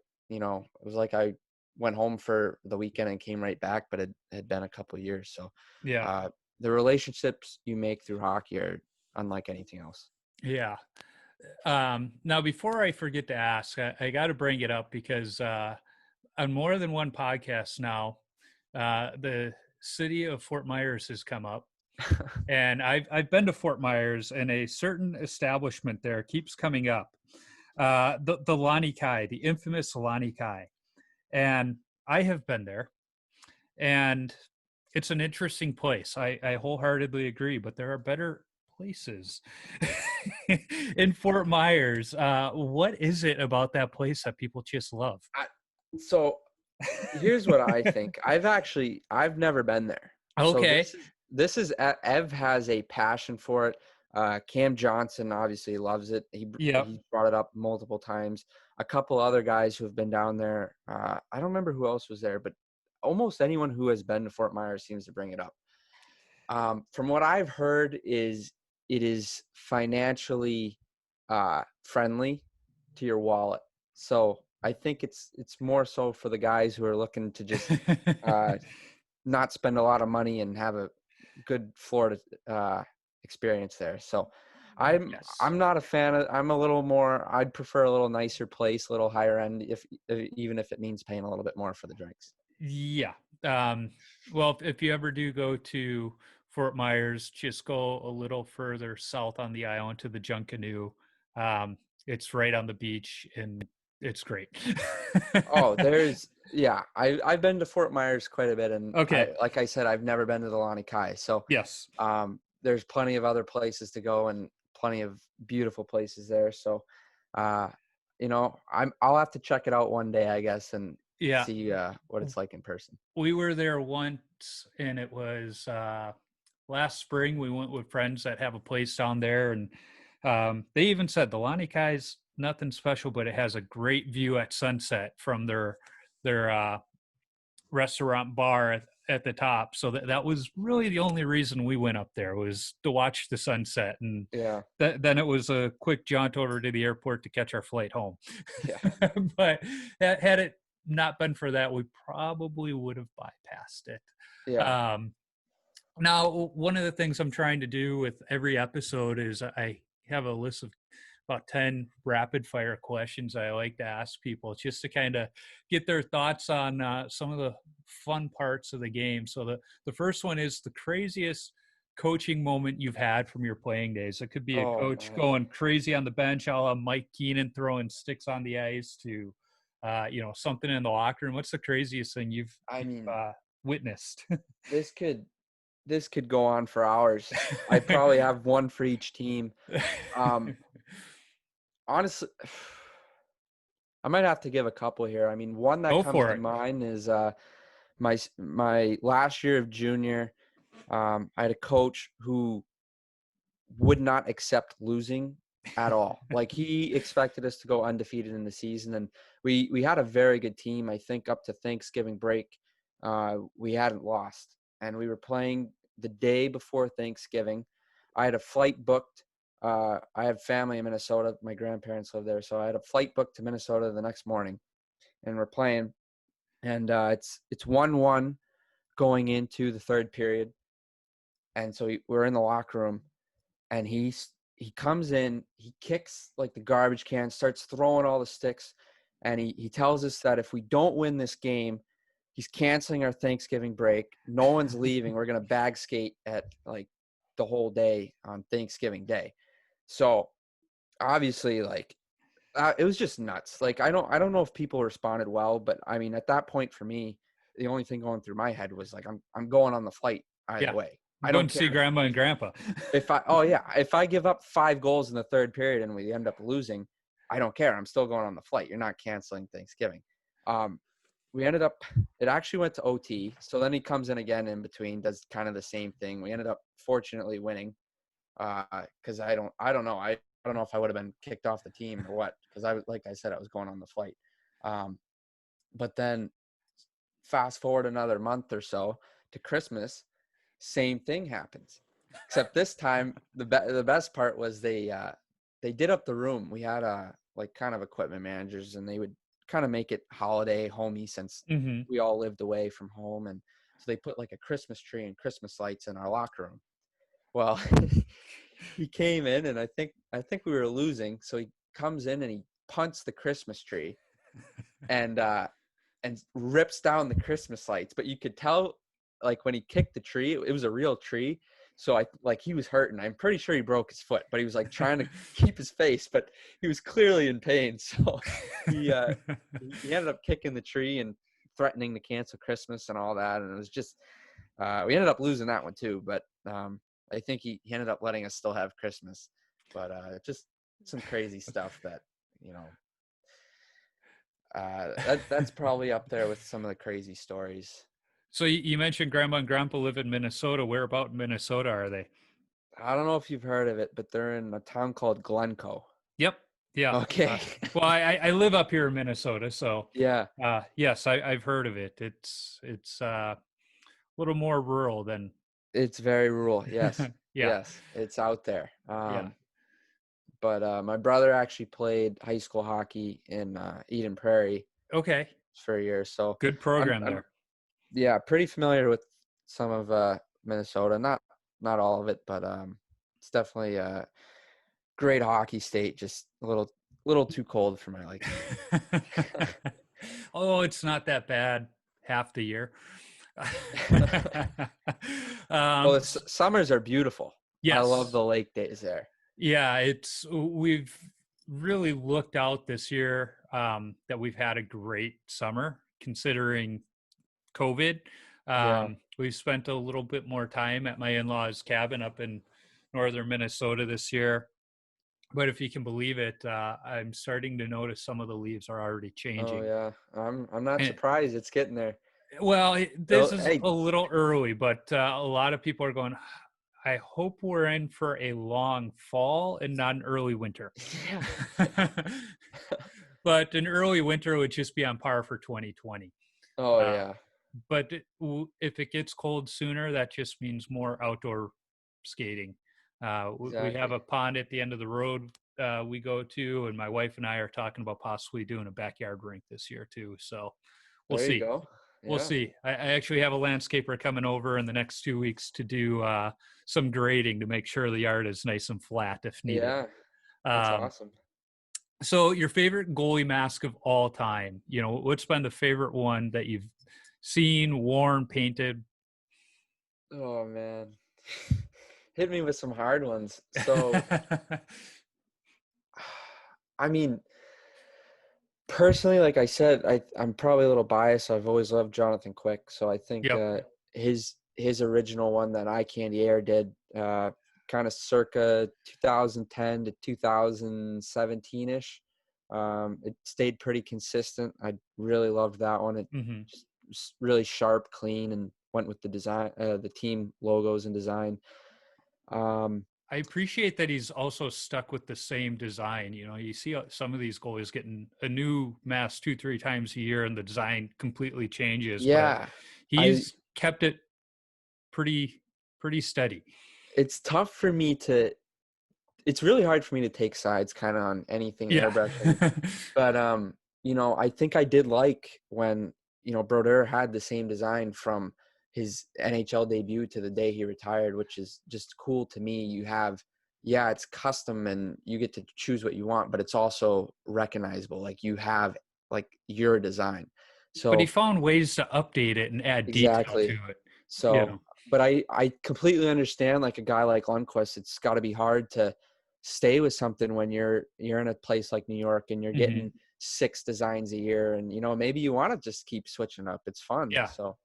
I went home for the weekend and came right back, but it had been a couple of years. So Yeah. the relationships you make through hockey are unlike anything else. Yeah. Now, before I forget to ask, I got to bring it up because on more than one podcast now, the city of Fort Myers has come up. And I've been to Fort Myers, and a certain establishment there keeps coming up. The Lani Kai, the infamous Lani Kai. And I have been there, and it's an interesting place. I wholeheartedly agree, but there are better places in Fort Myers. What is it about that place that people just love? So here's what I think. I've never been there. Okay. So this is Ev has a passion for it. Cam Johnson obviously loves it. He brought it up multiple times. A couple other guys who have been down there. I don't remember who else was there, but almost anyone who has been to Fort Myers seems to bring it up. From what I've heard, it is financially friendly to your wallet. So I think it's more so for the guys who are looking to just not spend a lot of money and have a good Florida experience there. So I'm not a fan of. I'm a little more. I'd prefer a little nicer place, a little higher end, even if it means paying a little bit more for the drinks. Yeah. Well, if you ever do go to Fort Myers, just go a little further south on the island to the Junkanoo. It's right on the beach, and it's great. Oh, I've been to Fort Myers quite a bit, and okay. like I said, I've never been to the Lani Kai. So yes, there's plenty of other places to go and plenty of beautiful places there. So, I'll have to check it out one day, I guess, and see what it's like in person. We were there once, and it was last spring. We went with friends that have a place down there, and they even said the Lani Kai's nothing special, but it has a great view at sunset from their restaurant bar at the top. So that was really the only reason we went up there, was to watch the sunset. And then it was a quick jaunt over to the airport to catch our flight home. Yeah. But had it not been for that, we probably would have bypassed it. Yeah. Now, one of the things I'm trying to do with every episode is I have a list of about 10 rapid fire questions I like to ask people, just to kind of get their thoughts on some of the fun parts of the game. So the first one is the craziest coaching moment you've had from your playing days. It could be a coach going crazy on the bench, a la Mike Keenan throwing sticks on the ice, to something in the locker room. What's the craziest thing you've witnessed? This could go on for hours. I probably have one for each team. Honestly, I might have to give a couple here. I mean, one that comes to mind is my last year of junior. I had a coach who would not accept losing at all. Like, he expected us to go undefeated in the season, and we had a very good team. I think up to Thanksgiving break, we hadn't lost, and we were playing the day before Thanksgiving. I had a flight booked. I have family in Minnesota. My grandparents live there. So I had a flight booked to Minnesota the next morning, and we're playing. And it's 1-1 going into the third period. And so we're in the locker room, and he comes in, he kicks like the garbage can, starts throwing all the sticks. And he tells us that if we don't win this game, he's canceling our Thanksgiving break. No one's leaving. We're going to bag skate at like the whole day on Thanksgiving Day. So obviously, like, it was just nuts. Like, I don't know if people responded well, but I mean, at that point for me, the only thing going through my head was like, I'm going on the flight either way. I don't see grandma and grandpa. If I give up 5 goals in the third period and we end up losing, I don't care. I'm still going on the flight. You're not canceling Thanksgiving. We ended up, it actually went to OT. So then he comes in again in between, does kind of the same thing. We ended up fortunately winning. Cause I don't know. I don't know if I would have been kicked off the team or what. Cause like I said, I was going on the flight. But then fast forward another month or so to Christmas, same thing happens. Except this time, the best part was they did up the room. We had like kind of equipment managers, and they would kind of make it holiday homey since we all lived away from home, and so they put like a Christmas tree and Christmas lights in our locker room. Well, he came in, and I think we were losing, so he comes in and he punts the Christmas tree, and rips down the Christmas lights. But you could tell, like, when he kicked the tree, it was a real tree. So he was hurting. I'm pretty sure he broke his foot, but he was like trying to keep his face, but he was clearly in pain. So he ended up kicking the tree and threatening to cancel Christmas and all that. And it was just, we ended up losing that one too. But I think he ended up letting us still have Christmas. But just some crazy stuff that, that's probably up there with some of the crazy stories. So you mentioned Grandma and Grandpa live in Minnesota. Where about in Minnesota are they? I don't know if you've heard of it, but they're in a town called Glencoe. Yep. Yeah. Okay. Well, I live up here in Minnesota, so Yeah. Yes, I've heard of it. It's a little more rural than. It's very rural. Yes. Yeah. Yes. It's out there. Yeah. But my brother actually played high school hockey in Eden Prairie. Okay. For a year. So good program there. Yeah, pretty familiar with some of Minnesota. Not all of it, but it's definitely a great hockey state. Just a little too cold for my liking. Oh, it's not that bad half the year. Well, summers are beautiful. Yes. I love the lake days there. Yeah, we've really looked out this year that we've had a great summer considering COVID. We spent a little bit more time at my in-laws' cabin up in northern Minnesota this year. But if you can believe it, I'm starting to notice some of the leaves are already changing. Oh yeah, I'm not surprised. It's getting there. Well, this is a little early, but a lot of people are going, I hope we're in for a long fall and not an early winter. Yeah. But an early winter would just be on par for 2020. Oh yeah. But if it gets cold sooner, that just means more outdoor skating. Exactly. We have a pond at the end of the road we go to, and my wife and I are talking about possibly doing a backyard rink this year too. So we'll see. There you go. Yeah. We'll see. I actually have a landscaper coming over in the next 2 weeks to do some grading to make sure the yard is nice and flat if needed. Yeah, that's awesome. So your favorite goalie mask of all time, what's been the favorite one that you've seen, worn, painted? Oh man, hit me with some hard ones. So I mean, personally, like I said, I'm probably a little biased. I've always loved Jonathan Quick, so I think his original one that Eye Candy Air did kind of circa 2010 to 2017-ish. It stayed pretty consistent. I really loved that one. It just really sharp, clean, and went with the design, the team logos and design. I appreciate that he's also stuck with the same design. You see some of these goalies getting a new mask 2-3 times a year and the design completely changes. Yeah. But he's kept it pretty steady. It's tough for me it's really hard for me to take sides kind of on anything airbrushing. But, I think I did like when, Brodeur had the same design from his NHL debut to the day he retired, which is just cool to me. You have, it's custom and you get to choose what you want, but it's also recognizable. Like you have like your design. So, but he found ways to update it and add detail to it. So, but I completely understand, like a guy like Lundqvist, it's got to be hard to stay with something when you're in a place like New York and you're getting 6 designs a year, and maybe you want to just keep switching up. It's fun. Yeah. So,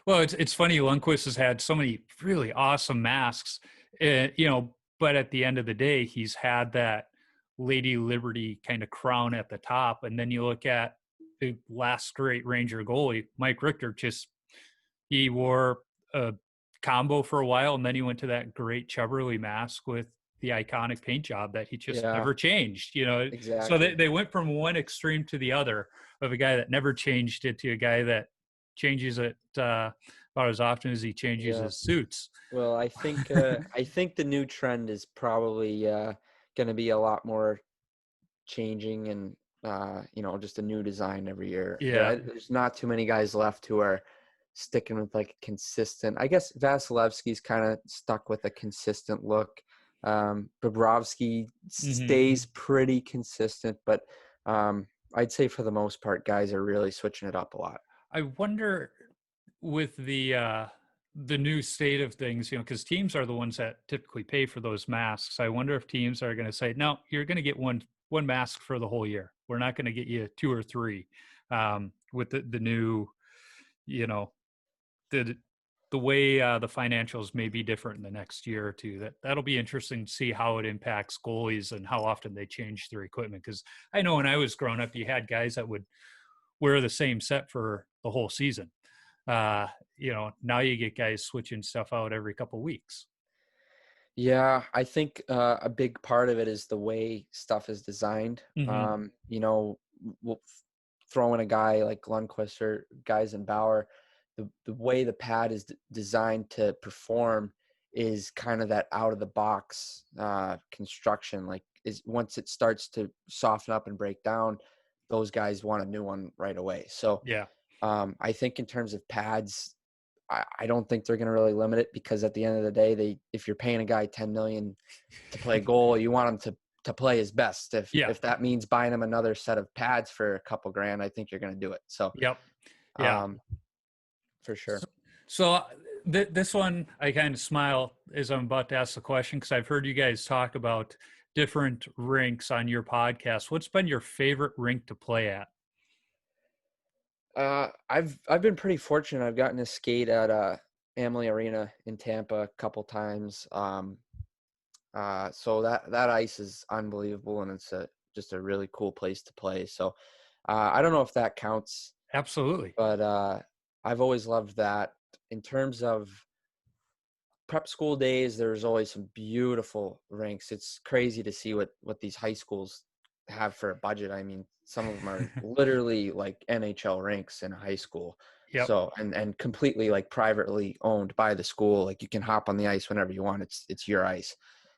well, it's funny. Lundqvist has had so many really awesome masks, but at the end of the day, he's had that Lady Liberty kind of crown at the top, and then you look at the last great Ranger goalie, Mike Richter. He wore a combo for a while, and then he went to that great Chubberly mask with the iconic paint job that he just Yeah, never changed, you know. So exactly. they went from one extreme to the other, of a guy that never changed it to a guy that changes it about as often as he changes Yeah. his suits. Well, I think the new trend is probably going to be a lot more changing and just a new design every year. Yeah. There's not too many guys left who are sticking with like a consistent. I guess Vasilevsky's kind of stuck with a consistent look. Bobrovsky Hmm. stays pretty consistent, but I'd say for the most part, guys are really switching it up a lot. I wonder, with the new state of things, you know, because teams are the ones that typically pay for those masks. I wonder if teams are going to say, no, you're going to get one mask for the whole year. We're not going to get you two or three. With the new, you know, the way the financials may be different in the next year or two. That'll be interesting to see how it impacts goalies and how often they change their equipment. Because I know when I was growing up, you had guys that would wear the same set for the whole season. You know, now you get guys switching stuff out every couple of weeks. Yeah, I think a big part of it is the way stuff is designed. Hmm. We'll throw in a guy like Lundqvist or guys in Bauer, the way the pad is designed to perform is kind of that out of the box construction. Like, is once it starts to soften up and break down, those guys want a new one right away. So Yeah. I think in terms of pads, I don't think they're going to really limit it, because at the end of the day, if you're paying a guy $10 million to play goal, you want him to play his best. Yeah. If that means buying him another set of pads for a couple grand, I think you're going to do it. So, Yep. Yeah. um, for sure. So this one, I kind of smile as I'm about to ask the question, because I've heard you guys talk about different rinks on your podcast. What's been your favorite rink to play at? I've been pretty fortunate. I've gotten to skate at Amalie Arena in Tampa a couple times. So that ice is unbelievable, and it's just a really cool place to play. So, I don't know if that counts, Absolutely. but I've always loved that. In terms of prep school days, there's always some beautiful rinks. It's crazy to see what these high schools have for a budget. I mean, some of them are literally like NHL rinks in a high school. Yep. So, and completely like privately owned by the school. Like, you can hop on the ice whenever you want. It's your ice.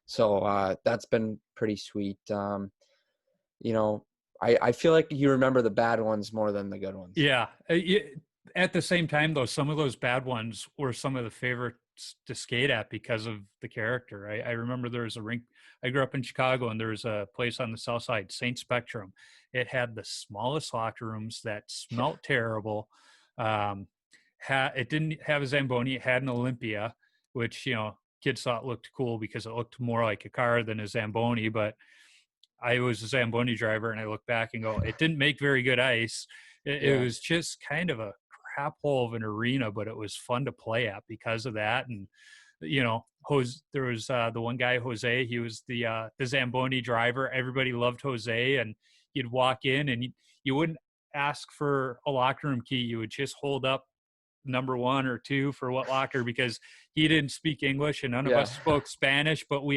So that's been pretty sweet. You know, I feel like you remember the bad ones more than the good ones. Yeah. At the same time, though, some of those bad ones were some of the favorites to skate at because of the character. I remember there was a rink. I grew up in Chicago, and there was a place on the south side, St. Spectrum. It had the smallest locker rooms that smelt terrible. It didn't have a Zamboni. It had an Olympia, which, you know, kids thought looked cool because it looked more like a car than a Zamboni. But I was a Zamboni driver, and I look back and go, it didn't make very good ice. It Yeah. was just kind of a crap hole of an arena, but it was fun to play at because of that. And, you know, there was the one guy, Jose. He was the Zamboni driver. Everybody loved Jose, and you'd walk in, and you wouldn't ask for a locker room key. You would just hold up number one or two for what locker, because he didn't speak English and none of Yeah. us spoke Spanish, but we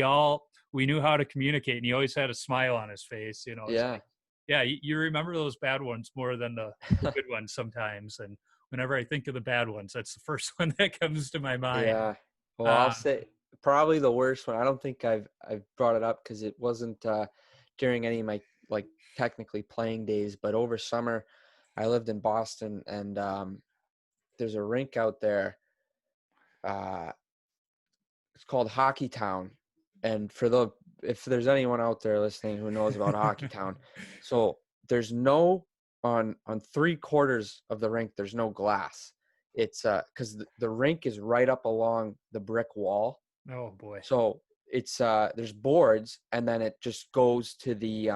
knew how to communicate, and he always had a smile on his face. You know, it's Yeah. like, yeah, you remember those bad ones more than the good ones sometimes. And whenever I think of the bad ones, that's the first one that comes to my mind. Yeah. Well, I'll Uh, say probably the worst one. I don't think I've brought it up because it wasn't during any of my like technically playing days, but over summer I lived in Boston, and there's a rink out there. Uh, it's called Hockey Town. And if there's anyone out there listening who knows about Hockey Town, so there's no on 3/4 of the rink, there's no glass. It's because the rink is right up along the brick wall. oh boy. So it's there's boards, and then it just goes to the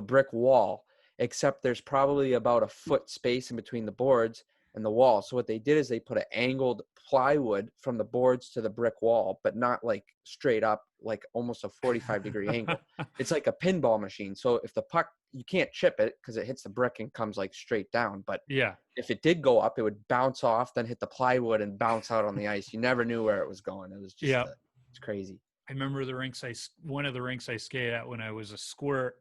brick wall, except there's probably about a foot space in between the boards and the wall. So what they did is they put an angled plywood from the boards to the brick wall, but not like straight up, like almost a 45-degree angle. It's like a pinball machine. So if the puck, you can't chip it because it hits the brick and comes like straight down. But Yeah. if it did go up, it would bounce off, then hit the plywood and bounce out on the ice. You never knew where it was going. It was just, Yeah. it's crazy. I remember one of the rinks I skated at when I was a squirt,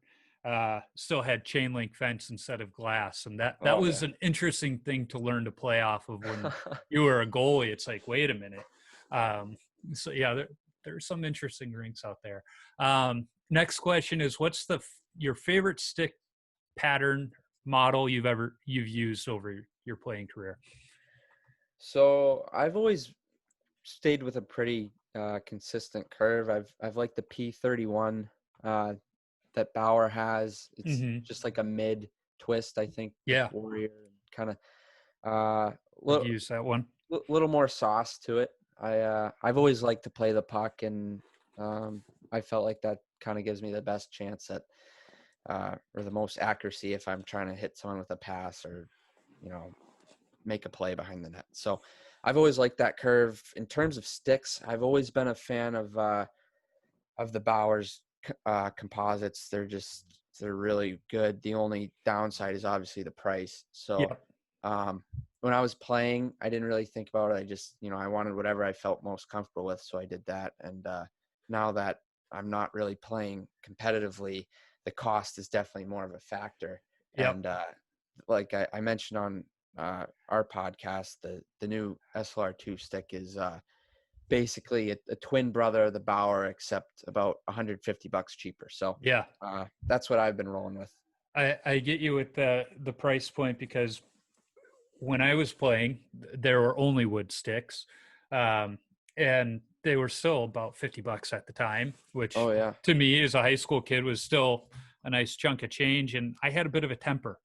still had chain link fence instead of glass. And that Oh was yeah. an interesting thing to learn to play off of when you were a goalie. It's like, wait a minute. So yeah, there's some interesting rinks out there. Next question is, what's your favorite stick pattern model you've used over your playing career? So I've always stayed with a pretty consistent curve. I've liked the P31 that Bauer has. It's Mm-hmm. just like a mid twist, I think, with Yeah, Warrior, kind of I've used that one. little more sauce to it. I've always liked to play the puck, and I felt like that kind of gives me the best chance at or the most accuracy if I'm trying to hit someone with a pass or, you know, make a play behind the net. So I've always liked that curve. In terms of sticks, I've always been a fan of the Bauer's composites. They're really good. The only downside is obviously the price. So Yeah. when I was playing, I didn't really think about it. I just, I wanted whatever I felt most comfortable with. So I did that. And now that I'm not really playing competitively, the cost is definitely more of a factor. Yep. And like I mentioned on our podcast, the new SLR2 stick is basically a twin brother of the Bauer, except about $150 cheaper. So Yeah. that's what I've been rolling with. I get you with the price point, because when I was playing, there were only wood sticks, and they were still about $50 at the time, which Oh yeah. to me as a high school kid was still a nice chunk of change. And I had a bit of a temper,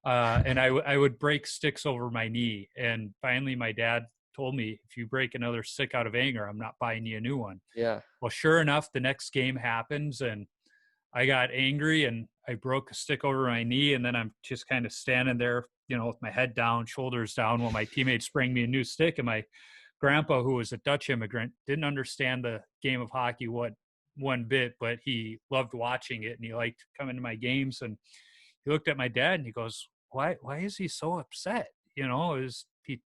and I would break sticks over my knee. And finally, my dad told me, if you break another stick out of anger, I'm not buying you a new one. Yeah. Well, sure enough, the next game happens, and I got angry and I broke a stick over my knee. And then I'm just kind of standing there, with my head down, shoulders down, while my teammates bring me a new stick. And my grandpa, who was a Dutch immigrant, didn't understand the game of hockey one bit, but he loved watching it and he liked coming to my games. And he looked at my dad and he goes, why is he so upset? He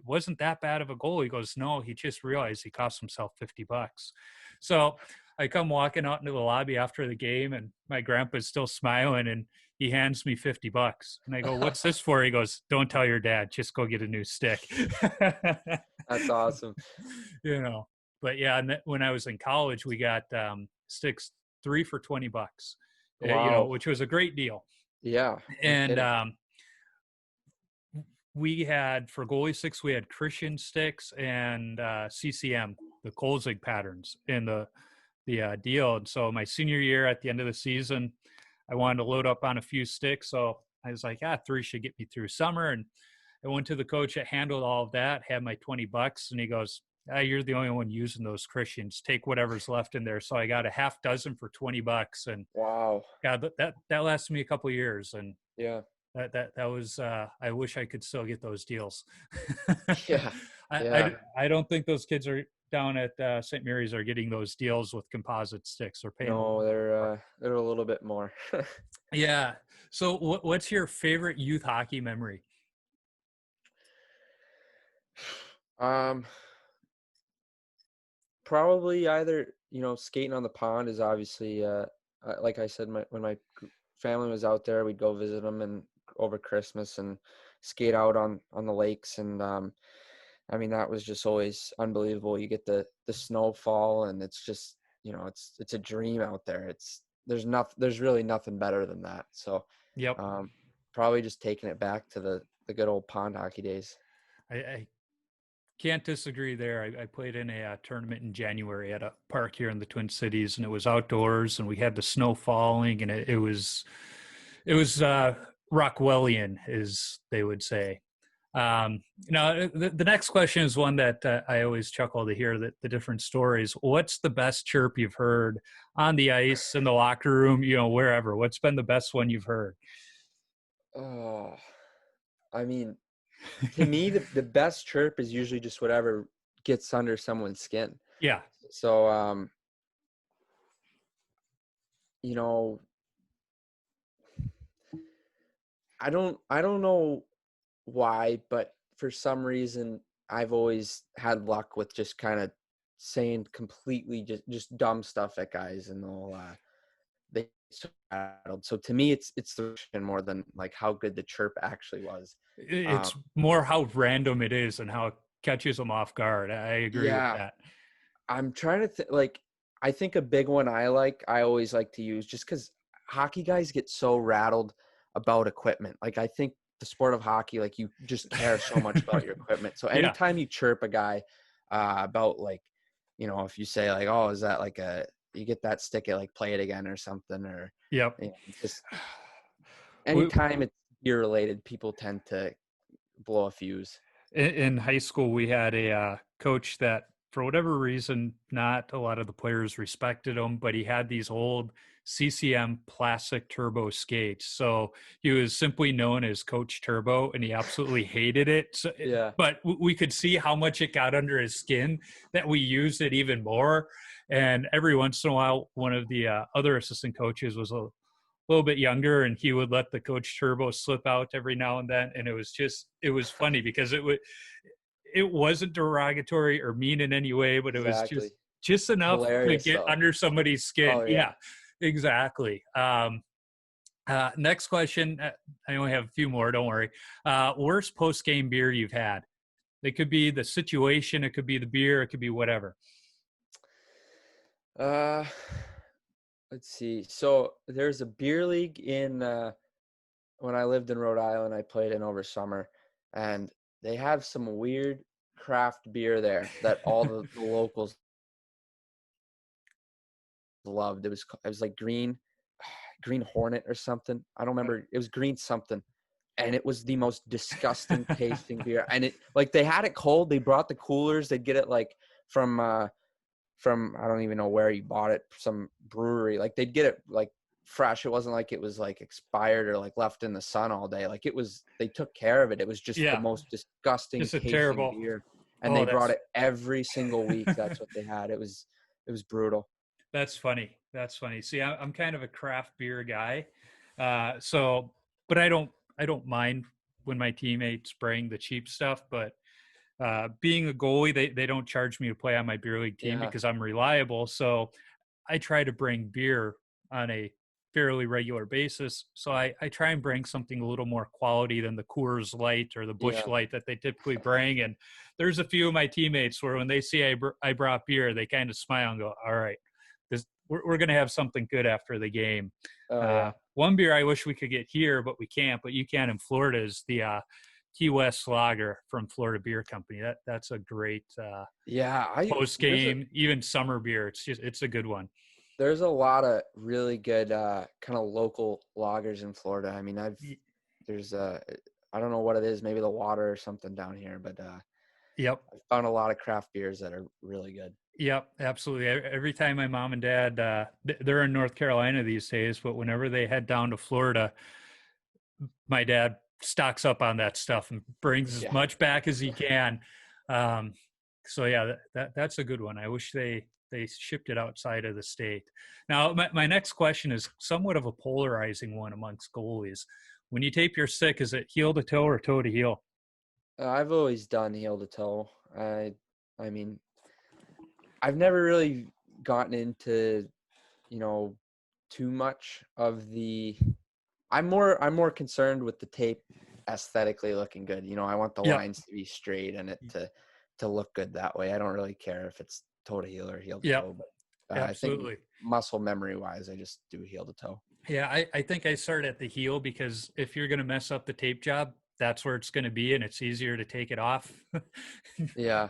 wasn't that bad of a goal. He goes, no, he just realized he cost himself $50. So I come walking out into the lobby after the game, and my grandpa's still smiling, and he hands me $50. And I go, what's this for? He goes, don't tell your dad, just go get a new stick. That's awesome. But yeah, and when I was in college, we got sticks 3 for $20, Wow. which was a great deal. Yeah. And we had, for goalie sticks, we had Christian sticks and CCM, the Kolzig patterns in the deal. And so my senior year, at the end of the season, I wanted to load up on a few sticks. So I was like, 3 should get me through summer. And I went to the coach that handled all of that, had my $20, and he goes, you're the only one using those Christians. Take whatever's left in there. So I got a half dozen for $20. And wow. God, that lasted me a couple of years. And Yeah. that was I wish I could still get those deals. Yeah. I don't think those kids are down at St. Mary's are getting those deals with composite sticks. They're paying. No, they're a little bit more. Yeah. So what's your favorite youth hockey memory? Probably either, skating on the pond is obviously, like I said, when my family was out there, we'd go visit them and over Christmas and skate out on the lakes. And, I mean, that was just always unbelievable. You get the snowfall, and it's just, it's a dream out there. There's really nothing better than that. So, Yep. Probably just taking it back to the good old pond hockey days. I can't disagree there. I played in a tournament in January at a park here in the Twin Cities, and it was outdoors, and we had the snow falling, and it was Rockwellian, as they would say. Now, the next question is one that I always chuckle to hear the different stories. What's the best chirp you've heard on the ice, in the locker room, wherever? What's been the best one you've heard? Oh, I mean, to me, the best chirp is usually just whatever gets under someone's skin. Yeah. So, I don't know why, but for some reason, I've always had luck with just kind of saying completely just dumb stuff at guys, and they so rattled. So to me, it's the more than like how good the chirp actually was. It's more how random it is and how it catches them off guard. I agree with Yeah, that. I'm trying to like, I think a big one I always like to use, just because hockey guys get so rattled about equipment. Like, I think the sport of hockey, like, you just care so much about your equipment. So Yeah. anytime you chirp a guy about, like, if you say like, oh, is that like you get that stick it, like, play it again or something, or Yep. just anytime it's beer related, people tend to blow a fuse. In high school, we had a coach that, for whatever reason, not a lot of the players respected him, but he had these old CCM plastic turbo skates. So he was simply known as Coach Turbo, and he absolutely hated it. So, Yeah. but we could see how much it got under his skin that we used it even more. And every once in a while, one of the other assistant coaches was a little bit younger, and he would let the Coach Turbo slip out every now and then, and it was funny because it wasn't derogatory or mean in any way, but it was Exactly. just enough Hilarious, to get though. under somebody's skin. Oh, yeah. Exactly. Next question. I only have a few more, don't worry. Worst post-game beer you've had? It could be the situation, it could be the beer, it could be whatever. Let's see. So there's a beer league in when I lived in Rhode Island, I played in over summer, and they have some weird craft beer there that all the locals loved. It was like green Hornet or something. I don't remember. It was green something. And it was the most disgusting tasting beer. And it, like, they had it cold. They brought the coolers. They'd get it like from I don't even know where you bought it, some brewery. Like, they'd get it like fresh. It wasn't like it was like expired or like left in the sun all day. Like, they took care of it. It was just the most disgusting Just a tasting terrible beer. And they brought it every single week. it. That's what they had. It was brutal. That's funny. That's funny. See, I'm kind of a craft beer guy, but I don't mind when my teammates bring the cheap stuff. But being a goalie, they don't charge me to play on my beer league team because I'm reliable. So I try to bring beer on a fairly regular basis. So I try and bring something a little more quality than the Coors Light or the Busch Light that they typically bring. And there's a few of my teammates where when they see I brought beer, they kind of smile and go, all right, we're going to have something good after the game. One beer I wish we could get here, but we can't, but you can in Florida, is the Key West Lager from Florida Beer Company. That's a great post game, even summer beer. It's a good one. There's a lot of really good kind of local lagers in Florida. I mean, I don't know what it is, maybe the water or something down here, but I've found a lot of craft beers that are really good. Yep, absolutely. Every time my mom and dad, they're in North Carolina these days, but whenever they head down to Florida, my dad stocks up on that stuff and brings as much back as he can. So yeah, that's a good one. I wish they shipped it outside of the state. Now, my next question is somewhat of a polarizing one amongst goalies. When you tape your stick, is it heel to toe or toe to heel? I've always done heel to toe. I mean, I've never really gotten into, too much of the. I'm more concerned with the tape aesthetically looking good. I want the lines to be straight and it to look good that way. I don't really care if it's toe to heel or heel to toe. But absolutely. I think muscle memory wise, I just do heel to toe. Yeah, I think I start at the heel because if you're going to mess up the tape job, that's where it's going to be, and it's easier to take it off. Yeah.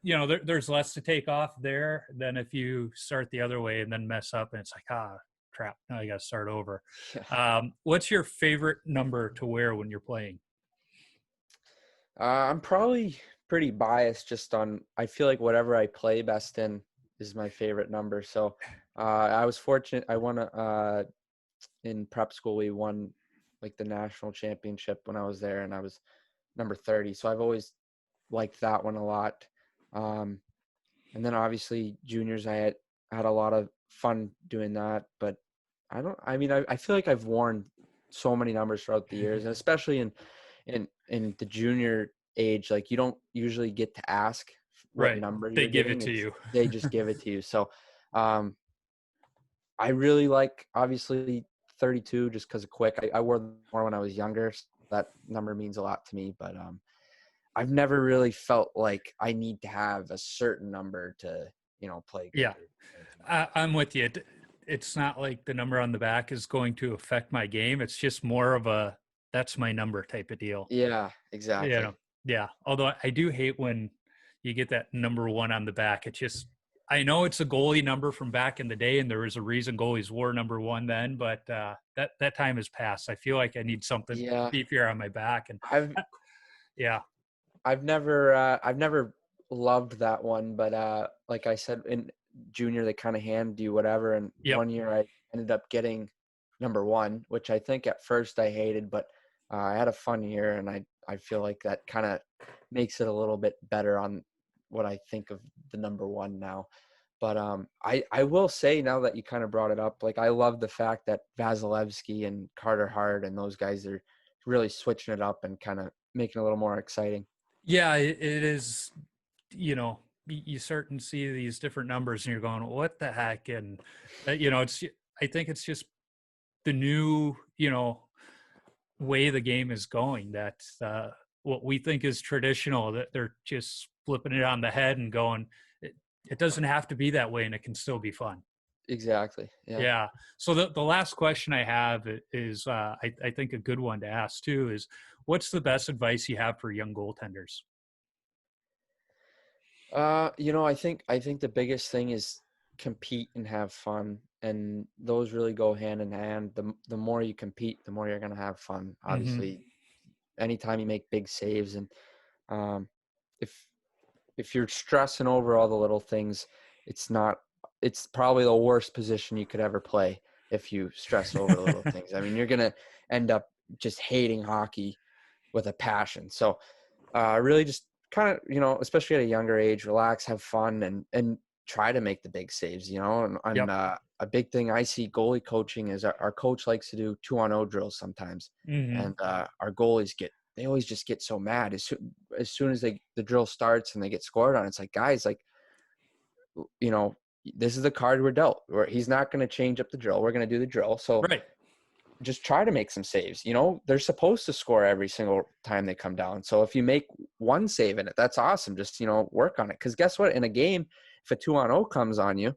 There's less to take off there than if you start the other way and then mess up, and it's like, crap, now I got to start over. Yeah. What's your favorite number to wear when you're playing? I'm probably pretty biased just on, I feel like whatever I play best in is my favorite number. So I was fortunate. I won in prep school. We won like the national championship when I was there, and I was number 30. So I've always liked that one a lot. And then obviously juniors, I had a lot of fun doing that, but I feel like I've worn so many numbers throughout the years, and especially in the junior age, like, you don't usually get to ask what number They you're give getting. it to you. They just give it to you. So I really like, obviously, 32 just because of quick. I wore them more when I was younger. So that number means a lot to me. But I've never really felt like I need to have a certain number to, play good. Yeah, I'm with you. It's not like the number on the back is going to affect my game. It's just more of a that's my number type of deal. Yeah, exactly. Yeah. Although I do hate when you get that number 1 on the back. It just I know it's a goalie number from back in the day, and there was a reason goalies wore number 1 then, but that time has passed. I feel like I need something Yeah. beefier on my back, and yeah. I've never loved that one, but like I said, in junior they kind of hand you whatever, and Yep. one year I ended up getting number 1, which I think at first I hated, but I had a fun year, and I feel like that kind of makes it a little bit better on what I think of the number 1 now. But I will say, now that you kind of brought it up, like I love the fact that Vasilevsky and Carter Hart and those guys are really switching it up and kind of making it a little more exciting. Yeah, it is, you start and see these different numbers and you're going, what the heck? And, I think it's just the new, way the game is going, that what we think is traditional, that they're just flipping it on the head and going, it doesn't have to be that way and it can still be fun. Exactly. Yeah. So the last question I have is, I think a good one to ask too is, what's the best advice you have for young goaltenders? I think the biggest thing is compete and have fun, and those really go hand in hand. The more you compete, the more you're gonna have fun. Obviously, anytime you make big saves, and um, if you're stressing over all the little things, it's probably the worst position you could ever play if you stress over the little things. I mean, you're gonna end up just hating hockey with a passion. So really just kind of, especially at a younger age, relax, have fun, and try to make the big saves, and Yep. A big thing I see goalie coaching is our coach likes to do 2-on-0 drills sometimes. And our goalies they always just get so mad as soon as the drill starts and they get scored on. It's like, guys, like, this is the card we're dealt, where he's not going to change up the drill. We're going to do the drill. So Right. just try to make some saves. They're supposed to score every single time they come down. So if you make one save in it, that's awesome. Just, work on it. Because guess what? In a game, if a 2-on-0 comes on you,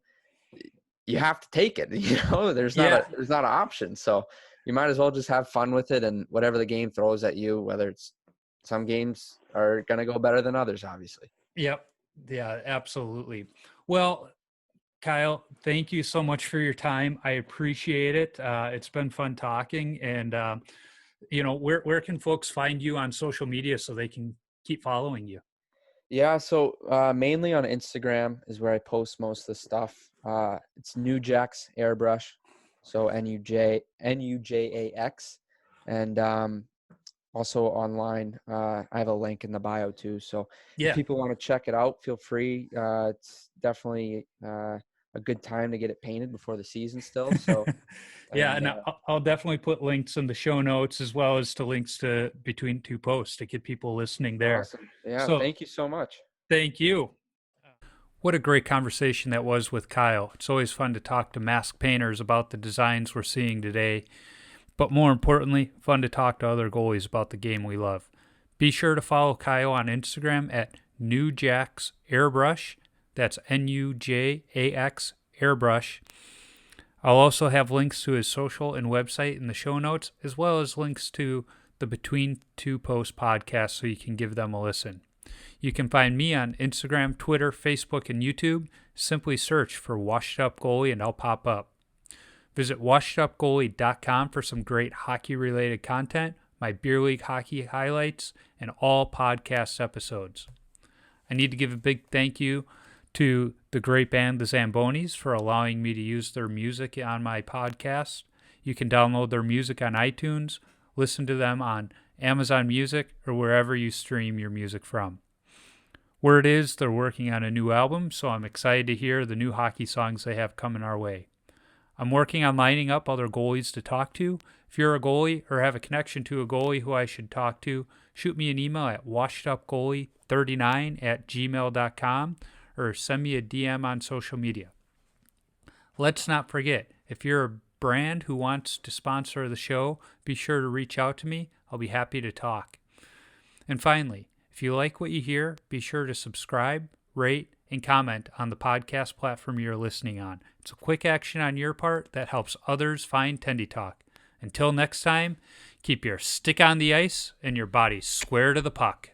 you have to take it. There's not an option. So you might as well just have fun with it, and whatever the game throws at you, whether it's, some games are going to go better than others, obviously. Yep. Yeah, absolutely. Well, Kyle, thank you so much for your time. I appreciate it. It's been fun talking. And, where can folks find you on social media so they can keep following you? Yeah, so mainly on Instagram is where I post most of the stuff. It's Nujax Airbrush, so Nujax, and also online. I have a link in the bio too. So if people want to check it out, feel free. It's definitely a good time to get it painted before the season still. So and I'll definitely put links in the show notes, as well as to links to between two posts to get people listening there. Awesome. Yeah, so thank you so much. Thank you. What a great conversation that was with Kyle. It's always fun to talk to mask painters about the designs we're seeing today, but more importantly, fun to talk to other goalies about the game we love. Be sure to follow Kyle on Instagram at Nujax Airbrush. That's Nujax Airbrush. I'll also have links to his social and website in the show notes, as well as links to the Between Two Posts podcast so you can give them a listen. You can find me on Instagram, Twitter, Facebook, and YouTube. Simply search for Washed Up Goalie and I'll pop up. Visit washedupgoalie.com for some great hockey-related content, my beer league hockey highlights, and all podcast episodes. I need to give a big thank you to the great band The Zambonis for allowing me to use their music on my podcast. You can download their music on iTunes, listen to them on Amazon Music, or wherever you stream your music from. Word is they're working on a new album, so I'm excited to hear the new hockey songs they have coming our way. I'm working on lining up other goalies to talk to. If you're a goalie or have a connection to a goalie who I should talk to, shoot me an email at washedupgoalie39@gmail.com or send me a DM on social media. Let's not forget, if you're a brand who wants to sponsor the show, be sure to reach out to me. I'll be happy to talk. And finally, if you like what you hear, be sure to subscribe, rate, and comment on the podcast platform you're listening on. It's a quick action on your part that helps others find Tendy Talk. Until next time, keep your stick on the ice and your body square to the puck.